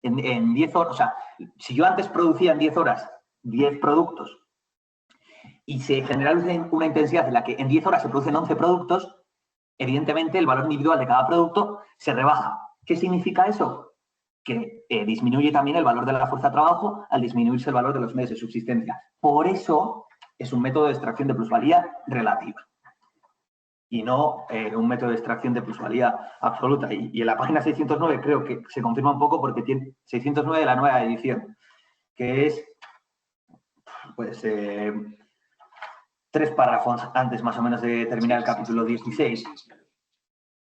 en 10 horas, o sea, si yo antes producía en 10 horas 10 productos y se generaliza una intensidad en la que en 10 horas se producen 11 productos, evidentemente el valor individual de cada producto se rebaja. ¿Qué significa eso? Que disminuye también el valor de la fuerza de trabajo al disminuirse el valor de los medios de subsistencia. Por eso es un método de extracción de plusvalía relativa y no un método de extracción de plusvalía absoluta. Y en la página 609 creo que se confirma un poco porque tiene 609 de la nueva edición, que es pues 3 párrafos antes más o menos de terminar el capítulo 16,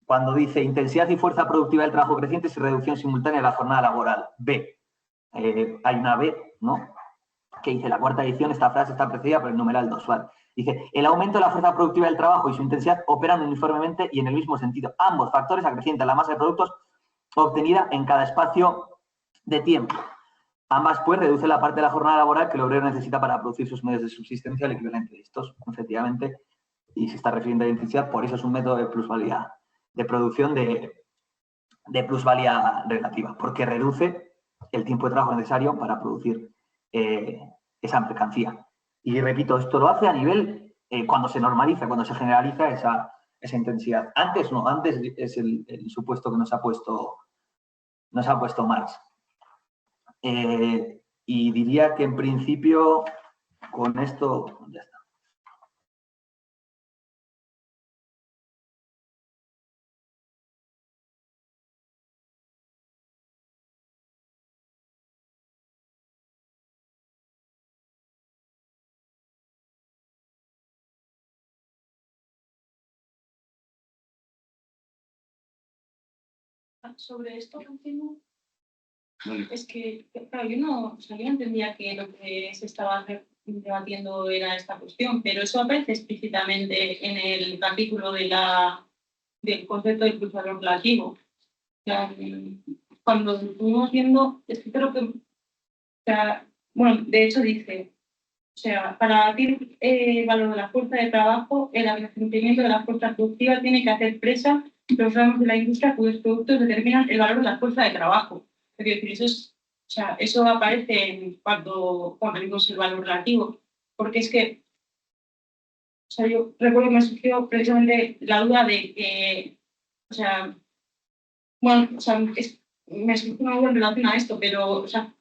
cuando dice intensidad y fuerza productiva del trabajo crecientes y reducción simultánea de la jornada laboral. B. Hay una B, ¿no? que dice la cuarta edición, esta frase está precedida por el numeral 2, ¿vale? Dice, el aumento de la fuerza productiva del trabajo y su intensidad operan uniformemente y en el mismo sentido. Ambos factores acrecientan la masa de productos obtenida en cada espacio de tiempo. Ambas, pues, reducen la parte de la jornada laboral que el obrero necesita para producir sus medios de subsistencia al equivalente de estos, efectivamente, y se está refiriendo a la intensidad, por eso es un método de plusvalía, de producción de plusvalía relativa, porque reduce el tiempo de trabajo necesario para producir esa mercancía. Y repito, esto lo hace a nivel, cuando se normaliza, cuando se generaliza esa intensidad. Antes no, antes es el supuesto que nos ha puesto Marx. Y diría que en principio con esto ya está. Sobre esto último, Vale. es que, claro, yo no entendía que lo que se estaba debatiendo era esta cuestión, pero eso aparece explícitamente en el capítulo del concepto de plusvalor relativo. O sea, cuando estuvimos viendo, es que creo que, o sea, bueno, de hecho dice, o sea, para batir el valor de la fuerza de trabajo, el acrecimiento de la fuerza productiva tiene que hacer presa los ramos de la industria cuyos productos determinan el valor de la fuerza de trabajo. Es decir, eso aparece cuando vimos el valor relativo, porque es que, o sea, yo recuerdo que me surgió precisamente la duda de que, o sea, bueno, o sea, me surgió una duda en relación a esto, pero, o sea,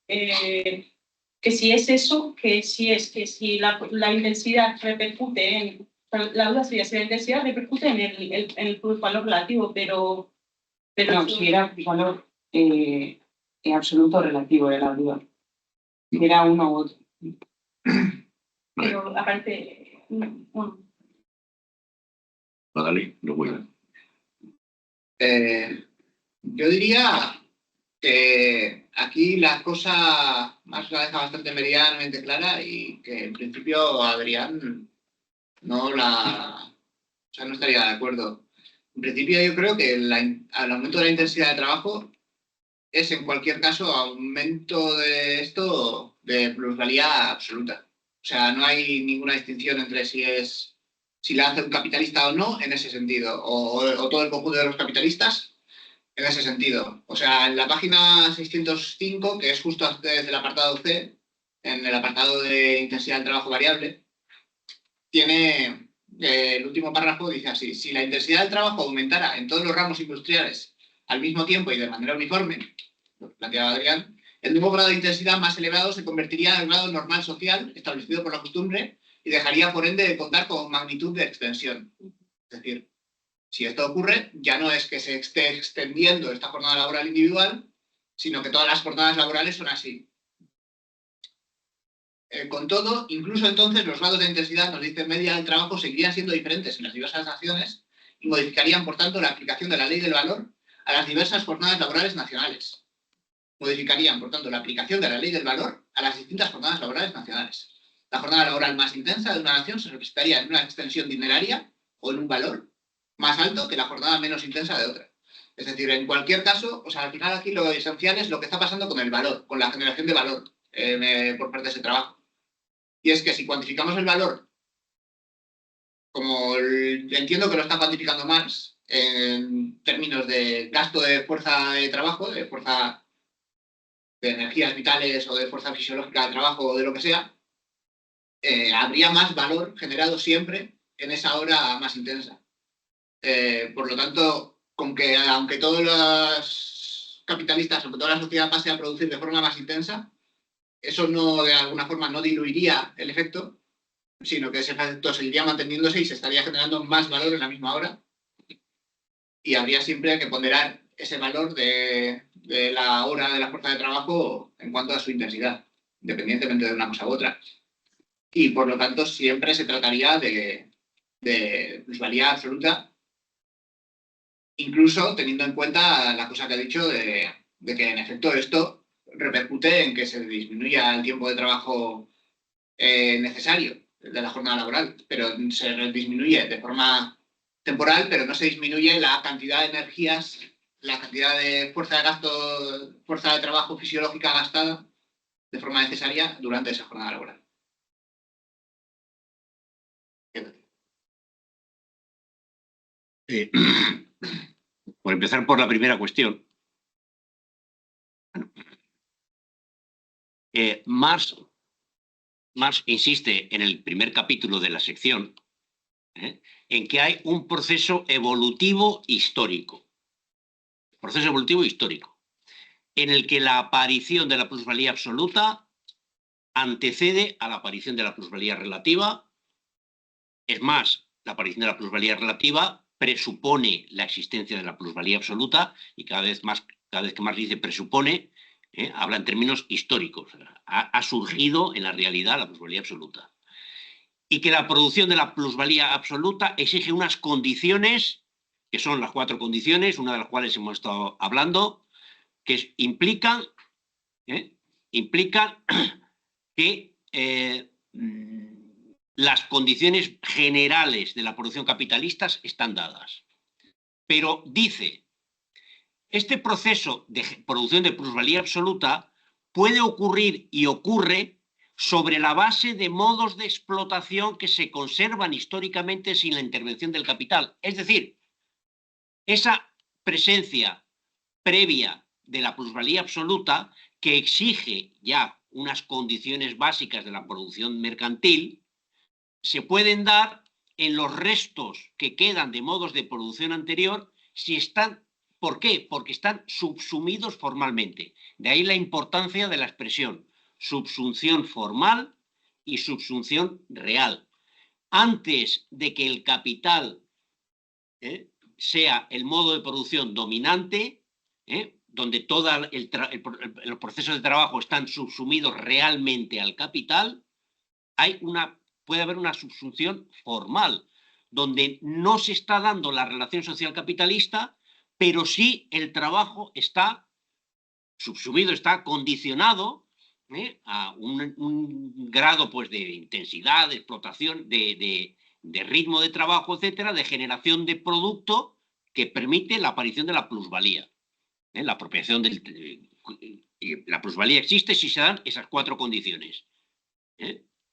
que si es eso, que si la intensidad repercute en, o sea, la duda sería si la intensidad repercute en el valor relativo, pero No, si era valor absoluto relativo era la duda. Si era uno u otro. pero aparte, bueno. Dale, lo voy a Yo diría que aquí la cosa más la deja bastante meridianamente clara y que en principio Adrián no estaría de acuerdo. En principio yo creo que el aumento de la intensidad de trabajo es en cualquier caso aumento de esto de plusvalía absoluta. O sea, no hay ninguna distinción entre si la hace un capitalista o no en ese sentido, o todo el conjunto de los capitalistas en ese sentido. O sea, en la página 605, que es justo antes del apartado C, en el apartado de intensidad del trabajo variable, tiene el último párrafo, dice así: si la intensidad del trabajo aumentara en todos los ramos industriales al mismo tiempo y de manera uniforme, lo que planteaba Adrián, el nuevo grado de intensidad más elevado se convertiría en el grado normal social establecido por la costumbre y dejaría, por ende, de contar con magnitud de extensión. Es decir, si esto ocurre, ya no es que se esté extendiendo esta jornada laboral individual, sino que todas las jornadas laborales son así. Con todo, incluso entonces los grados de intensidad, nos dice media del trabajo, seguirían siendo diferentes en las diversas naciones y modificarían, por tanto, la aplicación de la ley del valor a las diversas jornadas laborales nacionales. Modificarían, por tanto, la aplicación de la ley del valor a las distintas jornadas laborales nacionales. La jornada laboral más intensa de una nación se representaría en una extensión dineraria o en un valor más alto que la jornada menos intensa de otra. Es decir, en cualquier caso, o sea, al final aquí lo esencial es lo que está pasando con el valor, con la generación de valor por parte de ese trabajo. Y es que si cuantificamos el valor, como entiendo que lo está cuantificando Marx, en términos de gasto de fuerza de trabajo, de fuerza de energías vitales o de fuerza fisiológica de trabajo o de lo que sea, habría más valor generado siempre en esa hora más intensa. Por lo tanto, aunque todos los capitalistas, aunque toda la sociedad pase a producir de forma más intensa, eso no, de alguna forma, no diluiría el efecto, sino que ese efecto seguiría manteniéndose y se estaría generando más valor en la misma hora. Y habría siempre que ponderar ese valor de la hora de la fuerza de trabajo en cuanto a su intensidad, independientemente de una cosa u otra. Y por lo tanto siempre se trataría de plusvalía absoluta, incluso teniendo en cuenta la cosa que ha dicho de que en efecto esto repercute en que se disminuya el tiempo de trabajo necesario de la jornada laboral, pero se disminuye de forma temporal, pero no se disminuye la cantidad de energías, la cantidad de fuerza de gasto, fuerza de trabajo fisiológica gastada de forma necesaria durante esa jornada laboral. Por empezar por la primera cuestión. Marx insiste en el primer capítulo de la sección en que hay un proceso evolutivo histórico. Proceso evolutivo histórico, en el que la aparición de la plusvalía absoluta antecede a la aparición de la plusvalía relativa. Es más, la aparición de la plusvalía relativa presupone la existencia de la plusvalía absoluta y cada vez que Marx dice presupone, habla en términos históricos. Ha surgido en la realidad la plusvalía absoluta. Y que la producción de la plusvalía absoluta exige unas condiciones, que son las 4 condiciones, una de las cuales hemos estado hablando, que implican que las condiciones generales de la producción capitalista están dadas. Pero dice, este proceso de producción de plusvalía absoluta puede ocurrir y ocurre sobre la base de modos de explotación que se conservan históricamente sin la intervención del capital. Es decir, esa presencia previa de la plusvalía absoluta que exige ya unas condiciones básicas de la producción mercantil, se pueden dar en los restos que quedan de modos de producción anterior si están. ¿Por qué? Porque están subsumidos formalmente. De ahí la importancia de la expresión subsunción formal y subsunción real. Antes de que el capital sea el modo de producción dominante, donde todos los procesos de trabajo están subsumidos realmente al capital, puede haber una subsunción formal, donde no se está dando la relación social capitalista, pero sí el trabajo está subsumido, está condicionado a un grado pues, de intensidad, de explotación, de ritmo de trabajo, etcétera, de generación de producto que permite la aparición de la plusvalía. La apropiación la plusvalía existe si se dan esas 4 condiciones.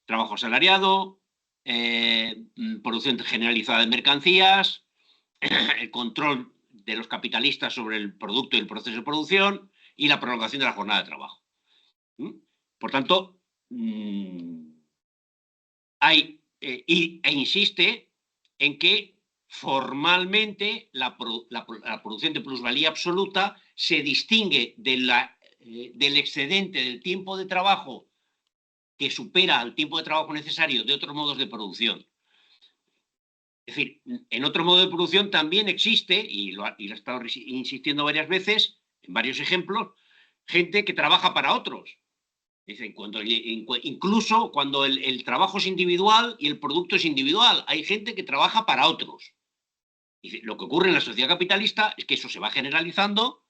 Trabajo asalariado, producción generalizada de mercancías, el control de los capitalistas sobre el producto y el proceso de producción y la prolongación de la jornada de trabajo. Por tanto, insiste en que formalmente la producción de plusvalía absoluta se distingue del excedente del tiempo de trabajo que supera al tiempo de trabajo necesario de otros modos de producción. Es decir, en otro modo de producción también existe, y lo he estado insistiendo varias veces, en varios ejemplos, gente que trabaja para otros. Dicen, incluso cuando el trabajo es individual y el producto es individual, hay gente que trabaja para otros. Y lo que ocurre en la sociedad capitalista es que eso se va generalizando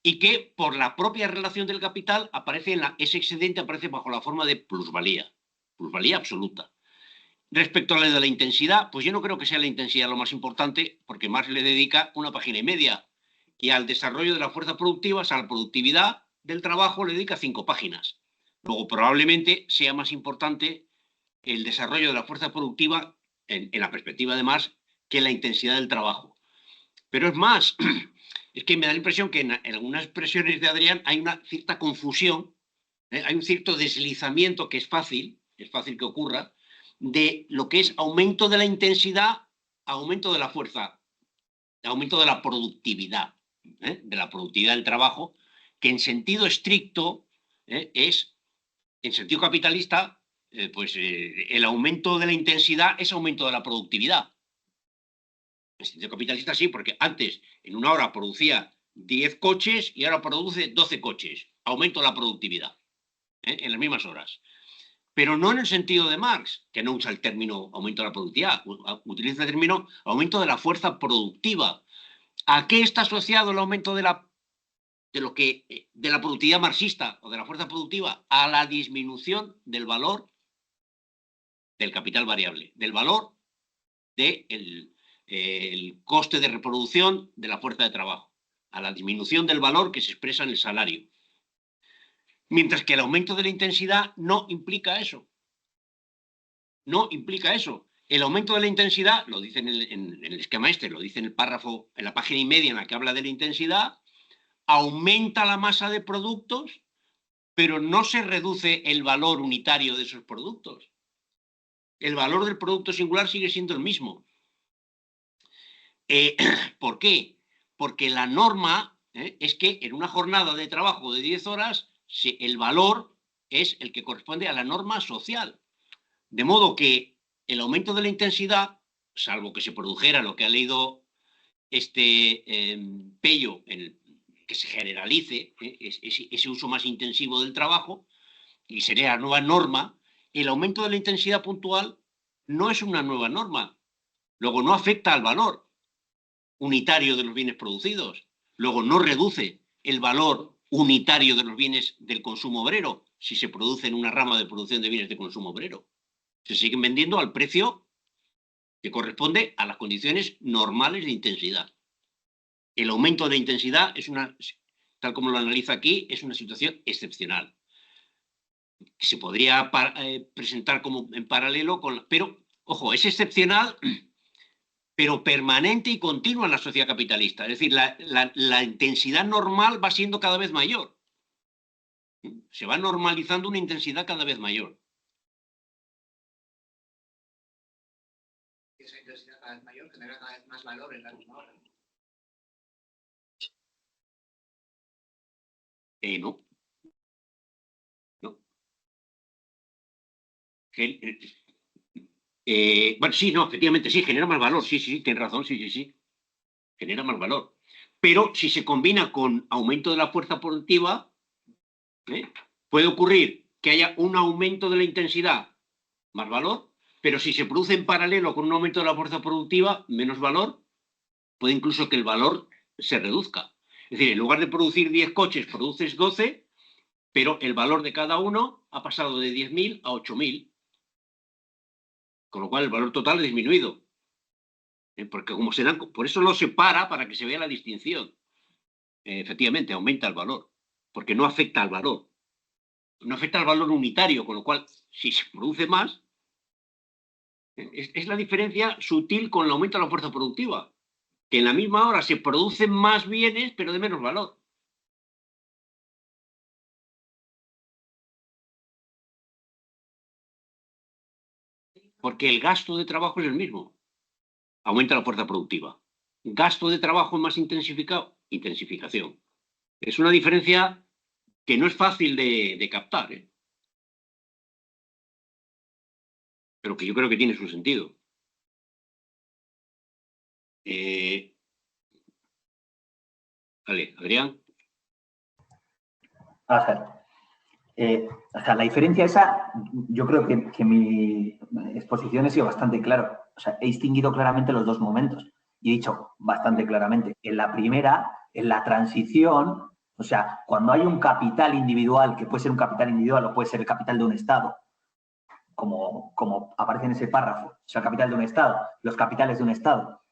y que por la propia relación del capital ese excedente aparece bajo la forma de plusvalía absoluta. Respecto a la de la intensidad, pues yo no creo que sea la intensidad lo más importante, porque Marx le dedica 1,5 páginas, y al desarrollo de la fuerza productiva, o sea, a la productividad del trabajo, le dedica 5 páginas. Luego, probablemente sea más importante el desarrollo de la fuerza productiva, en la perspectiva de Marx, que la intensidad del trabajo. Pero es más, es que me da la impresión que en algunas expresiones de Adrián hay una cierta confusión, hay un cierto deslizamiento que es fácil que ocurra, de lo que es aumento de la intensidad, aumento de la fuerza, aumento de la productividad del trabajo, que en sentido estricto es, en sentido capitalista, el aumento de la intensidad es aumento de la productividad. En sentido capitalista sí, porque antes en una hora producía 10 coches y ahora produce 12 coches. Aumento de la productividad en las mismas horas. Pero no en el sentido de Marx, que no usa el término aumento de la productividad, utiliza el término aumento de la fuerza productiva. ¿A qué está asociado el aumento de la de la productividad marxista o de la fuerza productiva a la disminución del valor del capital variable, del valor del coste de reproducción de la fuerza de trabajo, a la disminución del valor que se expresa en el salario. Mientras que el aumento de la intensidad no implica eso. No implica eso. El aumento de la intensidad, lo dice en el esquema este, lo dice en el párrafo, en la página y media en la que habla de la intensidad, aumenta la masa de productos, pero no se reduce el valor unitario de esos productos. El valor del producto singular sigue siendo el mismo. ¿Por qué? Porque la norma es que en una jornada de trabajo de 10 horas, el valor es el que corresponde a la norma social. De modo que el aumento de la intensidad, salvo que se produjera lo que ha leído Pello, que se generalice ese uso más intensivo del trabajo, y sería la nueva norma, el aumento de la intensidad puntual no es una nueva norma. Luego no afecta al valor unitario de los bienes producidos. Luego no reduce el valor unitario de los bienes del consumo obrero si se produce en una rama de producción de bienes de consumo obrero. Se siguen vendiendo al precio que corresponde a las condiciones normales de intensidad. El aumento de intensidad es tal como lo analiza aquí, es una situación excepcional. Se podría presentar como en paralelo pero, ojo, es excepcional, pero permanente y continua en la sociedad capitalista. Es decir, la intensidad normal va siendo cada vez mayor. Se va normalizando una intensidad cada vez mayor. Esa intensidad cada vez mayor genera cada vez más valor en la misma hora. No. No. Bueno, sí, no, efectivamente, sí, genera más valor, sí, tienes razón, sí. Genera más valor. Pero si se combina con aumento de la fuerza productiva, puede ocurrir que haya un aumento de la intensidad, más valor, pero si se produce en paralelo con un aumento de la fuerza productiva, menos valor, puede incluso que el valor se reduzca. Es decir, en lugar de producir 10 coches, produces 12, pero el valor de cada uno ha pasado de 10.000 a 8.000. Con lo cual el valor total ha disminuido. Porque como se dan, por eso lo separa para que se vea la distinción. Efectivamente, aumenta el valor, porque no afecta al valor. No afecta al valor unitario, con lo cual, si se produce más, es la diferencia sutil con el aumento de la fuerza productiva, que en la misma hora se producen más bienes, pero de menos valor. Porque el gasto de trabajo es el mismo. Aumenta la fuerza productiva. Gasto de trabajo más intensificado, intensificación. Es una diferencia que no es fácil de captar, pero que yo creo que tiene su sentido. Vale, Adrián. O sea, la diferencia esa, yo creo que mi exposición ha sido bastante clara. O sea, he distinguido claramente los dos momentos y he dicho bastante claramente. En la primera, en la transición, o sea, cuando hay un capital individual, que puede ser un capital individual o puede ser el capital de un Estado, como aparece en ese párrafo, o sea, el capital de un Estado, los capitales de un Estado.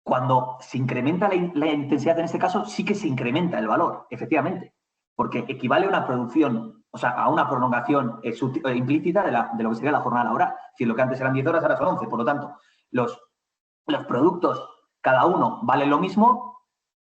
Cuando se incrementa la intensidad, en este caso, sí que se incrementa el valor, efectivamente, porque equivale a una producción, o sea, a una prolongación implícita de lo que sería la jornada laboral. Es decir, lo que antes eran 10 horas, ahora son 11. Por lo tanto, los productos, cada uno vale lo mismo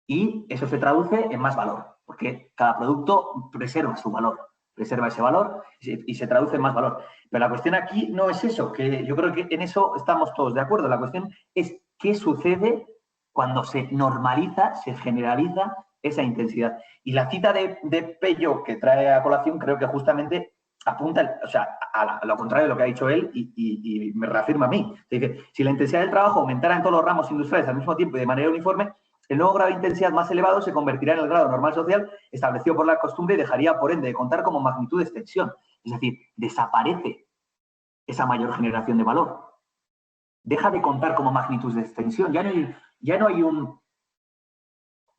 y eso se traduce en más valor, porque cada producto preserva su valor, preserva ese valor y se traduce en más valor. Pero la cuestión aquí no es eso, que yo creo que en eso estamos todos de acuerdo. La cuestión es qué sucede cuando se normaliza, se generaliza esa intensidad. Y la cita de Pello que trae a colación creo que justamente apunta, o sea, a lo contrario de lo que ha dicho él y me reafirma a mí. Dice, si la intensidad del trabajo aumentara en todos los ramos industriales al mismo tiempo y de manera uniforme, el nuevo grado de intensidad más elevado se convertirá en el grado normal social establecido por la costumbre y dejaría, por ende, de contar como magnitud de extensión. Es decir, desaparece esa mayor generación de valor. Deja de contar como magnitud de extensión. Ya no hay un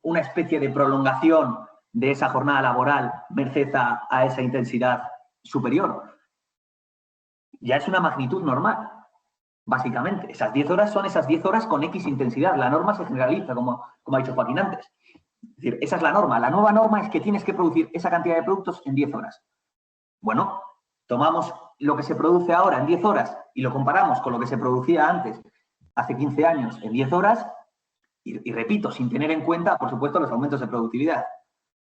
una especie de prolongación de esa jornada laboral merced a esa intensidad superior. Ya es una magnitud normal, básicamente. Esas 10 horas son esas 10 horas con X intensidad. La norma se generaliza, como ha dicho Joaquín antes. Es decir, esa es la norma. La nueva norma es que tienes que producir esa cantidad de productos en 10 horas. Bueno, tomamos lo que se produce ahora en 10 horas y lo comparamos con lo que se producía antes, hace 15 años, en 10 horas, y repito, sin tener en cuenta, por supuesto, los aumentos de productividad.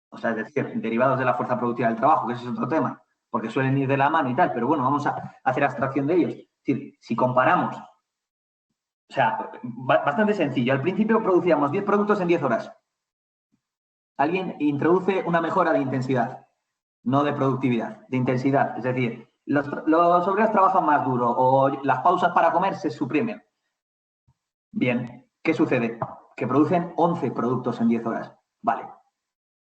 O sea, es decir, derivados de la fuerza productiva del trabajo, que ese es otro tema, porque suelen ir de la mano y tal, pero bueno, vamos a hacer abstracción de ellos. Es decir, si comparamos, o sea, bastante sencillo. Al principio producíamos 10 productos en 10 horas. Alguien introduce una mejora de intensidad, no de productividad, de intensidad. Es decir, los obreros trabajan más duro o las pausas para comer se suprimen. Bien, ¿qué sucede? Que producen 11 productos en 10 horas. Vale.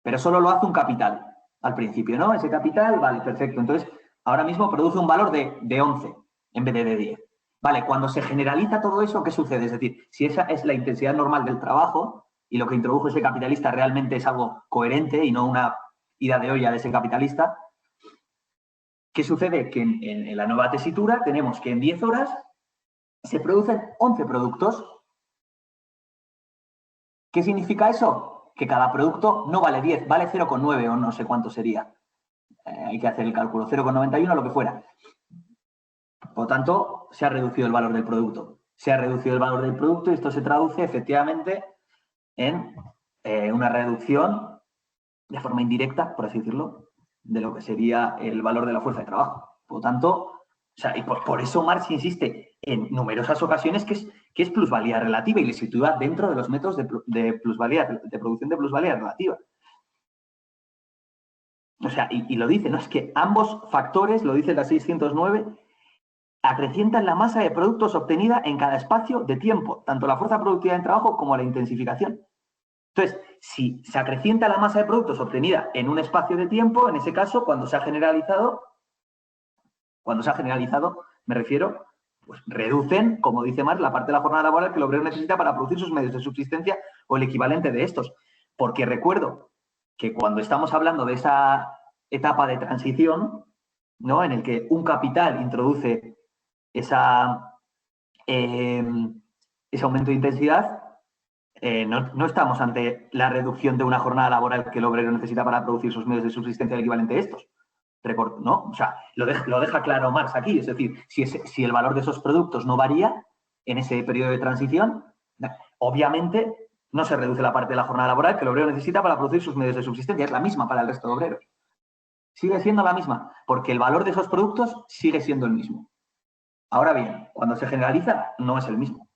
Pero solo lo hace un capital al principio, ¿no? Ese capital, vale, perfecto. Entonces, ahora mismo produce un valor de 11 en vez de 10. Vale, cuando se generaliza todo eso, ¿qué sucede? Es decir, si esa es la intensidad normal del trabajo y lo que introdujo ese capitalista realmente es algo coherente y no una ida de olla de ese capitalista, ¿qué sucede? Que en la nueva tesitura tenemos que en 10 horas se producen 11 productos. ¿Qué significa eso? Que cada producto no vale 10, vale 0,9 o no sé cuánto sería. Hay que hacer el cálculo, 0,91 lo que fuera. Por lo tanto, se ha reducido el valor del producto. Se ha reducido el valor del producto y esto se traduce efectivamente en una reducción de forma indirecta, por así decirlo, de lo que sería el valor de la fuerza de trabajo. Por lo tanto, o sea, y por eso Marx insiste en numerosas ocasiones que es plusvalía relativa y le sitúa dentro de los métodos de plusvalía, de producción de plusvalía relativa. O sea, y lo dice, ¿no? Es que ambos factores, lo dice la 609, acrecientan la masa de productos obtenida en cada espacio de tiempo, tanto la fuerza productiva del trabajo como la intensificación. Entonces, si se acrecienta la masa de productos obtenida en un espacio de tiempo, en ese caso, cuando se ha generalizado, me refiero, pues reducen, como dice Marx, la parte de la jornada laboral que el obrero necesita para producir sus medios de subsistencia o el equivalente de estos. Porque recuerdo que cuando estamos hablando de esa etapa de transición, ¿no? En el que un capital introduce ese aumento de intensidad, no estamos ante la reducción de una jornada laboral que el obrero necesita para producir sus medios de subsistencia el equivalente de estos. ¿No? O sea, lo deja claro Marx aquí. Es decir, si el valor de esos productos no varía en ese periodo de transición, obviamente no se reduce la parte de la jornada laboral que el obrero necesita para producir sus medios de subsistencia. Es la misma para el resto de obreros. Sigue siendo la misma, porque el valor de esos productos sigue siendo el mismo. Ahora bien, cuando se generaliza, no es el mismo.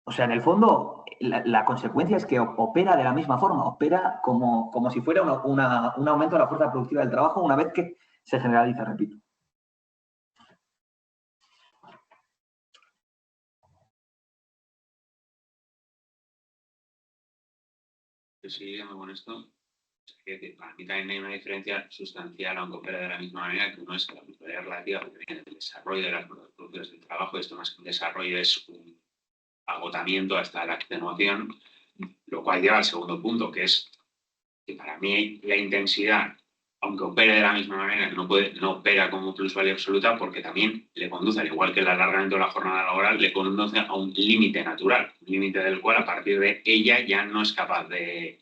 O sea, en el fondo, la consecuencia es que opera de la misma forma, opera como si fuera un aumento de la fuerza productiva del trabajo una vez que se generaliza, repito. Siguiendo con esto, que para mí también hay una diferencia sustancial, aunque opera de la misma manera, que uno es que la plusvalía relativa que viene del desarrollo de las producciones del trabajo, esto más que un desarrollo es un agotamiento hasta la extenuación, lo cual lleva al segundo punto, que es que para mí la intensidad, aunque opere de la misma manera, no opera como plusvalía absoluta porque también le conduce, al igual que el alargamiento de la jornada laboral, le conduce a un límite natural, un límite del cual a partir de ella ya no es capaz de...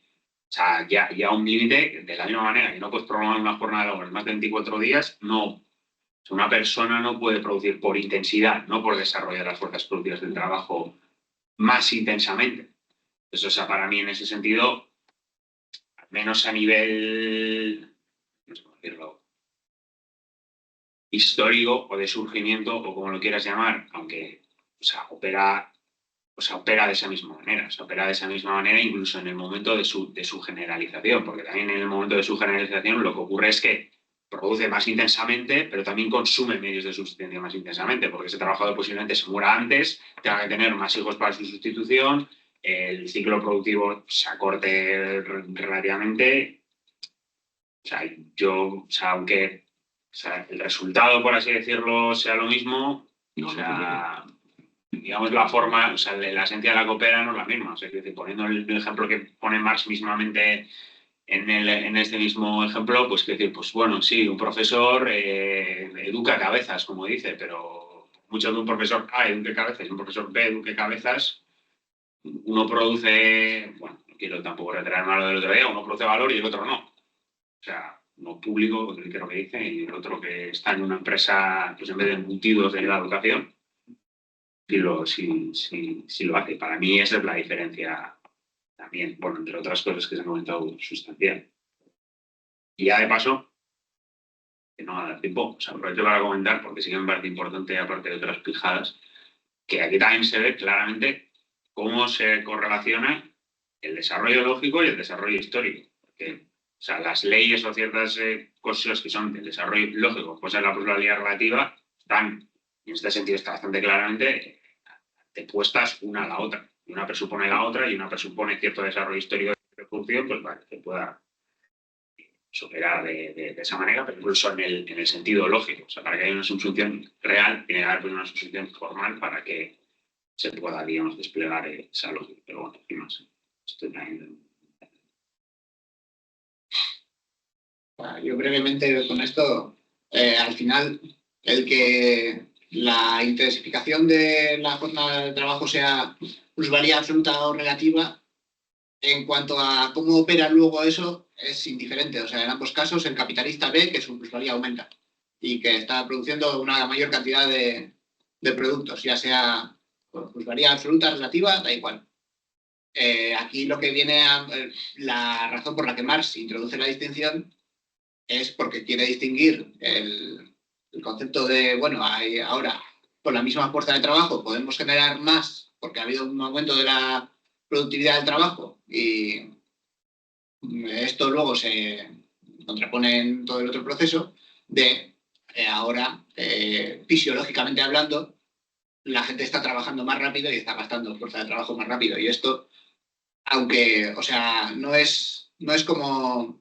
O sea, ya un límite de la misma manera que no puedes prolongar una jornada laboral más de 24 días, no. Una persona no puede producir por intensidad, no por desarrollar las fuerzas productivas del trabajo más intensamente. Eso, o sea, para mí en ese sentido, al menos a nivel, no sé cómo decirlo, histórico o de surgimiento o como lo quieras llamar, aunque, o sea, opera de esa misma manera. Se opera de esa misma manera incluso en el momento de su generalización, porque también en el momento de su generalización lo que ocurre es que produce más intensamente, pero también consume medios de subsistencia más intensamente, porque ese trabajador posiblemente se muera antes, tenga que tener más hijos para su sustitución, el ciclo productivo se acorte relativamente. O sea, aunque el resultado, por así decirlo, sea lo mismo, o sea, digamos, la forma, o sea, la esencia de la coopera no es la misma. O sea, quiero decir, poniendo el ejemplo que pone Marx mismamente en este mismo ejemplo, pues quiero decir, pues bueno, sí, un profesor educa cabezas, como dice, pero mucho de un profesor A eduque cabezas y un profesor B eduque cabezas, uno produce, bueno, no quiero tampoco retraer malo del otro día, uno produce valor y el otro no. O sea, uno público, que es lo que dice, y el otro que está en una empresa, pues en vez de embutidos de la educación, sí lo hace. Para mí esa es la diferencia también, bueno, entre otras cosas que se han comentado, sustancial. Y ya de paso, que no va a dar tiempo, o sea, aprovecho para comentar, porque sí que me parece importante, aparte de otras pijadas, que aquí también se ve claramente cómo se correlaciona el desarrollo lógico y el desarrollo histórico. Porque, o sea, las leyes o ciertas cosas que son del desarrollo lógico, cosas de la pluralidad relativa, están, en este sentido está bastante claramente puestas una a la otra. Y una presupone la otra y una presupone cierto desarrollo histórico de función, pues para que pueda superar de esa manera, pero incluso en el sentido lógico. O sea, para que haya una subsunción real, tiene que haber una subsunción formal para que se pueda, digamos, desplegar esa lógica. Pero bueno, sin más. Estoy también... Yo brevemente con esto, al final, el que la intensificación de la jornada de trabajo sea plusvalía absoluta o relativa, en cuanto a cómo opera luego eso, es indiferente. O sea, en ambos casos, el capitalista ve que su plusvalía aumenta y que está produciendo una mayor cantidad de productos, ya sea por plusvalía absoluta, relativa, da igual. Aquí lo que viene la razón por la que Marx introduce la distinción es porque quiere distinguir el concepto de, bueno, ahora con la misma fuerza de trabajo podemos generar más porque ha habido un aumento de la productividad del trabajo y esto luego se contrapone en todo el otro proceso de ahora, fisiológicamente hablando, la gente está trabajando más rápido y está gastando fuerza de trabajo más rápido. Y esto, aunque, o sea, no es como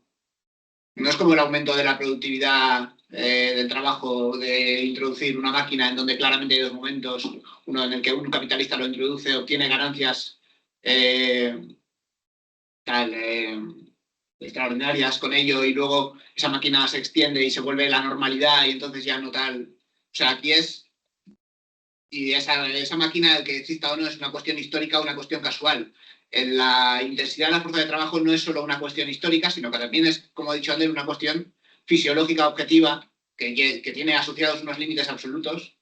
el aumento de la productividad del trabajo, de introducir una máquina en donde claramente hay dos momentos, uno en el que un capitalista lo introduce, obtiene ganancias extraordinarias con ello y luego esa máquina se extiende y se vuelve la normalidad y entonces ya no tal. O sea, aquí es, y esa máquina, el que exista o no, es una cuestión histórica o una cuestión casual. En la intensidad de la fuerza de trabajo no es solo una cuestión histórica, sino que también es, como he dicho antes, una cuestión fisiológica objetiva que tiene asociados unos límites absolutos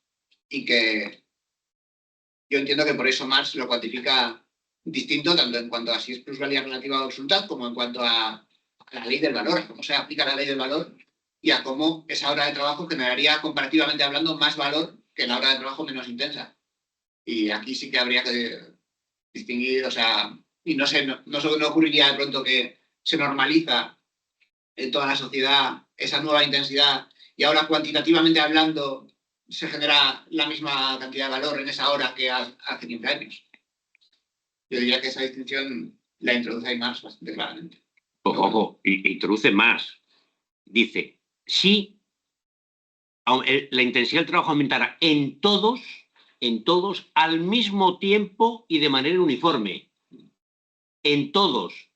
y que yo entiendo que por eso Marx lo cuantifica distinto, tanto en cuanto a si es plusvalía relativa o absoluta, como en cuanto a la ley del valor, cómo se aplica la ley del valor y a cómo esa hora de trabajo generaría, comparativamente hablando, más valor que la hora de trabajo menos intensa. Y aquí sí que habría que distinguir, o sea, y no sé, no ocurriría de pronto que se normaliza en toda la sociedad esa nueva intensidad y ahora cuantitativamente hablando se genera la misma cantidad de valor en esa hora que hace 15 años. Yo diría que esa distinción la introduce ahí Marx bastante claramente. Ojo, introduce más. Dice, si la intensidad del trabajo aumentara en todos, al mismo tiempo y de manera uniforme. En todos,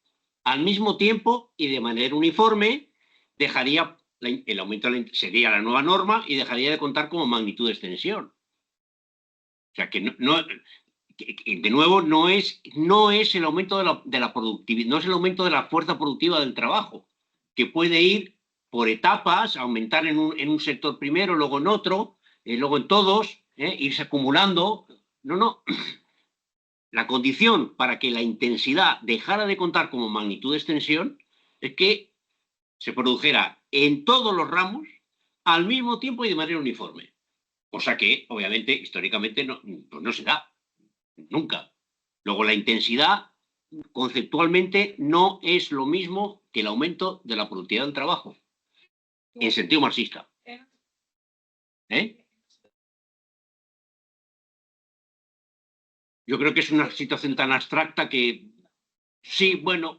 al mismo tiempo y de manera uniforme, dejaría el aumento sería la nueva norma y dejaría de contar como magnitud de extensión. O sea que de nuevo no es el aumento de la productividad, no es el aumento de la fuerza productiva del trabajo, que puede ir por etapas, aumentar en un sector primero, luego en otro, luego en todos, irse acumulando. No. La condición para que la intensidad dejara de contar como magnitud de extensión es que se produjera en todos los ramos al mismo tiempo y de manera uniforme. Cosa que, obviamente, históricamente no se da. Nunca. Luego, la intensidad conceptualmente no es lo mismo que el aumento de la productividad del trabajo, en sentido marxista. Yo creo que es una situación tan abstracta que sí, bueno.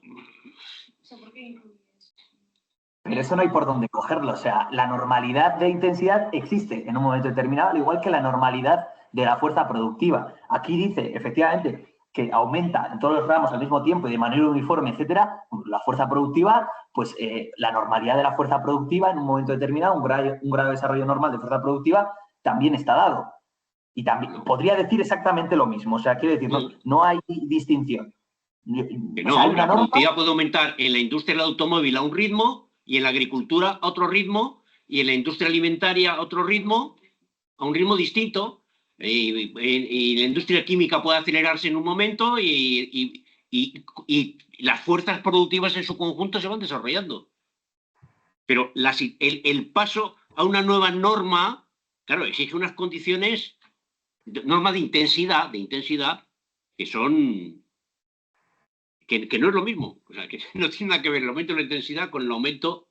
Pero eso no hay por dónde cogerlo. O sea, la normalidad de intensidad existe en un momento determinado, al igual que la normalidad de la fuerza productiva. Aquí dice, efectivamente, que aumenta en todos los ramos al mismo tiempo y de manera uniforme, etcétera, la fuerza productiva, pues la normalidad de la fuerza productiva en un momento determinado, un grado de desarrollo normal de fuerza productiva, también está dado. Y también podría decir exactamente lo mismo. O sea, quiero decir, no hay distinción. Que O sea, hay no, una la norma. productividad puede aumentar en la industria del automóvil a un ritmo y en la agricultura a otro ritmo y en la industria alimentaria a otro ritmo, a un ritmo distinto. Y la industria química puede acelerarse en un momento y las fuerzas productivas en su conjunto se van desarrollando. Pero el paso a una nueva norma, claro, exige unas condiciones, norma de intensidad, que son... Que no es lo mismo, o sea, que no tiene nada que ver el aumento de la intensidad con el aumento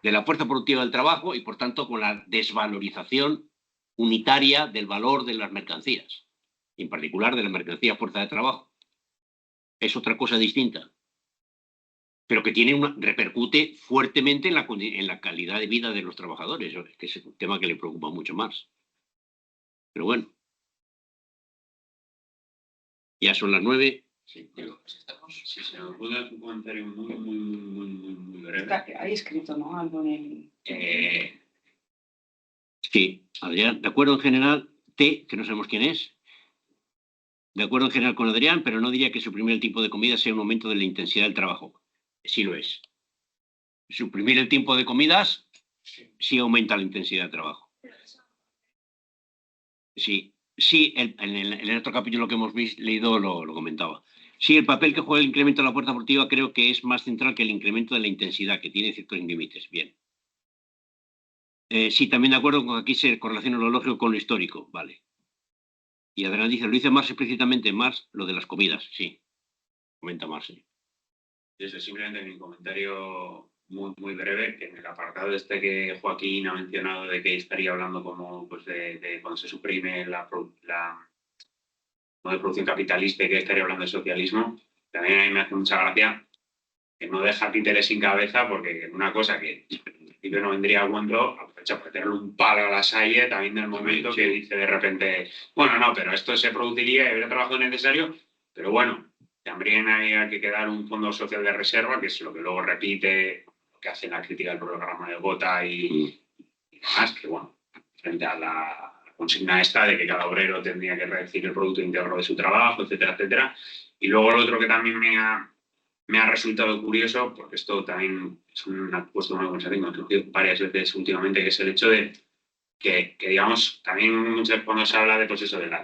de la fuerza productiva del trabajo y, por tanto, con la desvalorización unitaria del valor de las mercancías, en particular de la mercancía fuerza de trabajo. Es otra cosa distinta, pero que repercute fuertemente en la calidad de vida de los trabajadores, que es un tema que le preocupa mucho más. Pero bueno, ya son las 9. Sí, pero si se me puede hacer un comentario muy breve. Hay escrito, ¿no? Algo en el... Sí, Adrián, de acuerdo en general, que no sabemos quién es, de acuerdo en general con Adrián, pero no diría que suprimir el tiempo de comida sea un aumento de la intensidad del trabajo. Sí lo es. Suprimir el tiempo de comidas sí aumenta la intensidad del trabajo. Sí, en el otro capítulo que hemos leído lo comentaba. Sí, el papel que juega el incremento de la fuerza productiva creo que es más central que el incremento de la intensidad, que tiene ciertos límites. Bien. Sí, también de acuerdo con que aquí se correlaciona lo lógico con lo histórico. Vale. Y Adrián dice, lo dice Marx explícitamente, Marx, lo de las comidas. Sí, comenta Marx. Sí. Eso, simplemente mi comentario muy breve, que en el apartado este que Joaquín ha mencionado de que estaría hablando como pues de cuando se suprime la de producción capitalista y que estaría hablando de socialismo, también a mí me hace mucha gracia que no deja títeres sin cabeza, porque una cosa que en principio no vendría al cuento, aprovecha para tenerle un palo a la Salle también del momento que dice de repente, bueno, no, pero esto se produciría y habría trabajo necesario, pero bueno, también hay que quedar un fondo social de reserva, que es lo que luego repite, lo que hace la crítica del programa de Gotha y demás, que bueno, frente a la consigna esta de que cada obrero tendría que recibir el producto íntegro de su trabajo, etcétera, etcétera. Y luego lo otro que también me ha resultado curioso, porque esto también es una conversación que he varias veces últimamente, que es el hecho de que digamos, también muchas veces cuando se habla de, pues eso, del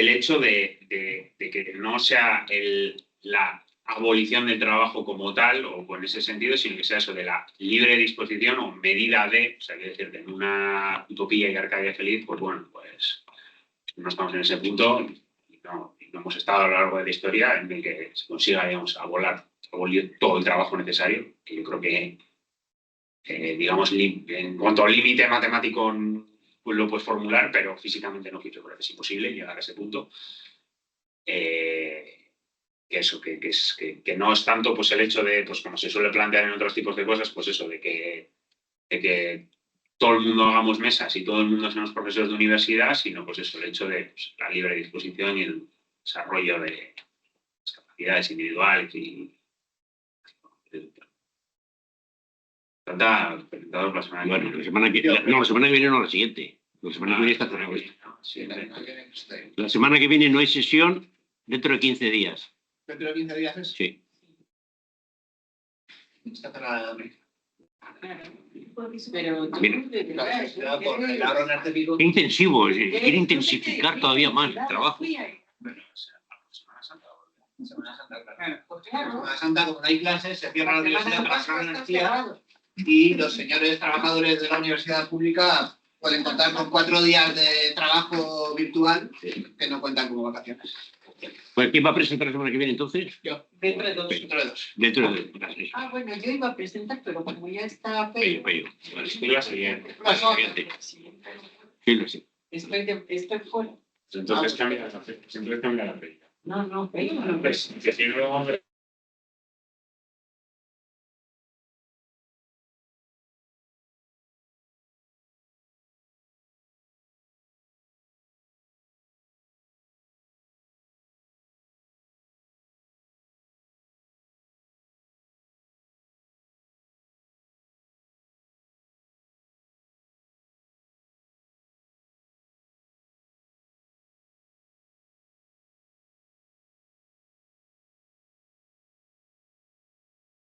hecho de que no sea la abolición del trabajo como tal, o en ese sentido, sino que sea eso de la libre disposición o medida de, o sea, quiero decir, en una utopía y Arcadia feliz, pues bueno, pues no estamos en ese punto y no hemos estado a lo largo de la historia en el que se consiga, digamos, abolir todo el trabajo necesario, que yo creo que, digamos, en cuanto al límite matemático pues lo puedes formular, pero físicamente no, yo creo que es imposible llegar a ese punto. Que no es tanto pues el hecho de, pues como se suele plantear en otros tipos de cosas, pues eso, de que todo el mundo hagamos mesas y todo el mundo seamos profesores de universidad, sino pues eso, el hecho de pues, la libre disposición y el desarrollo de las capacidades individuales y presentados la semana que viene. Bueno, la semana que viene no, la siguiente. La semana que viene está cerrado. La semana que viene no hay sesión dentro de 15 días. ¿Dentro de 15 días es? Sí. Está cerrada la Pero Qué intensivo, quiere intensificar todavía más el trabajo. Semana Santa, claro. Semana Santa, como no hay clases, se cierra la universidad para cerrar la energía y los señores trabajadores de la universidad pública pueden contar con 4 días de trabajo virtual que no cuentan como vacaciones. Pues, ¿quién va a presentar la semana que viene entonces? Yo. dentro de 2. Dentro de 2. Ah, bueno, yo iba a presentar, pero como ya está Pello. Vale, La siguiente. Sí, lo sé. Estoy fuera. Entonces cambia la fecha. No, Pello. Pues, que si no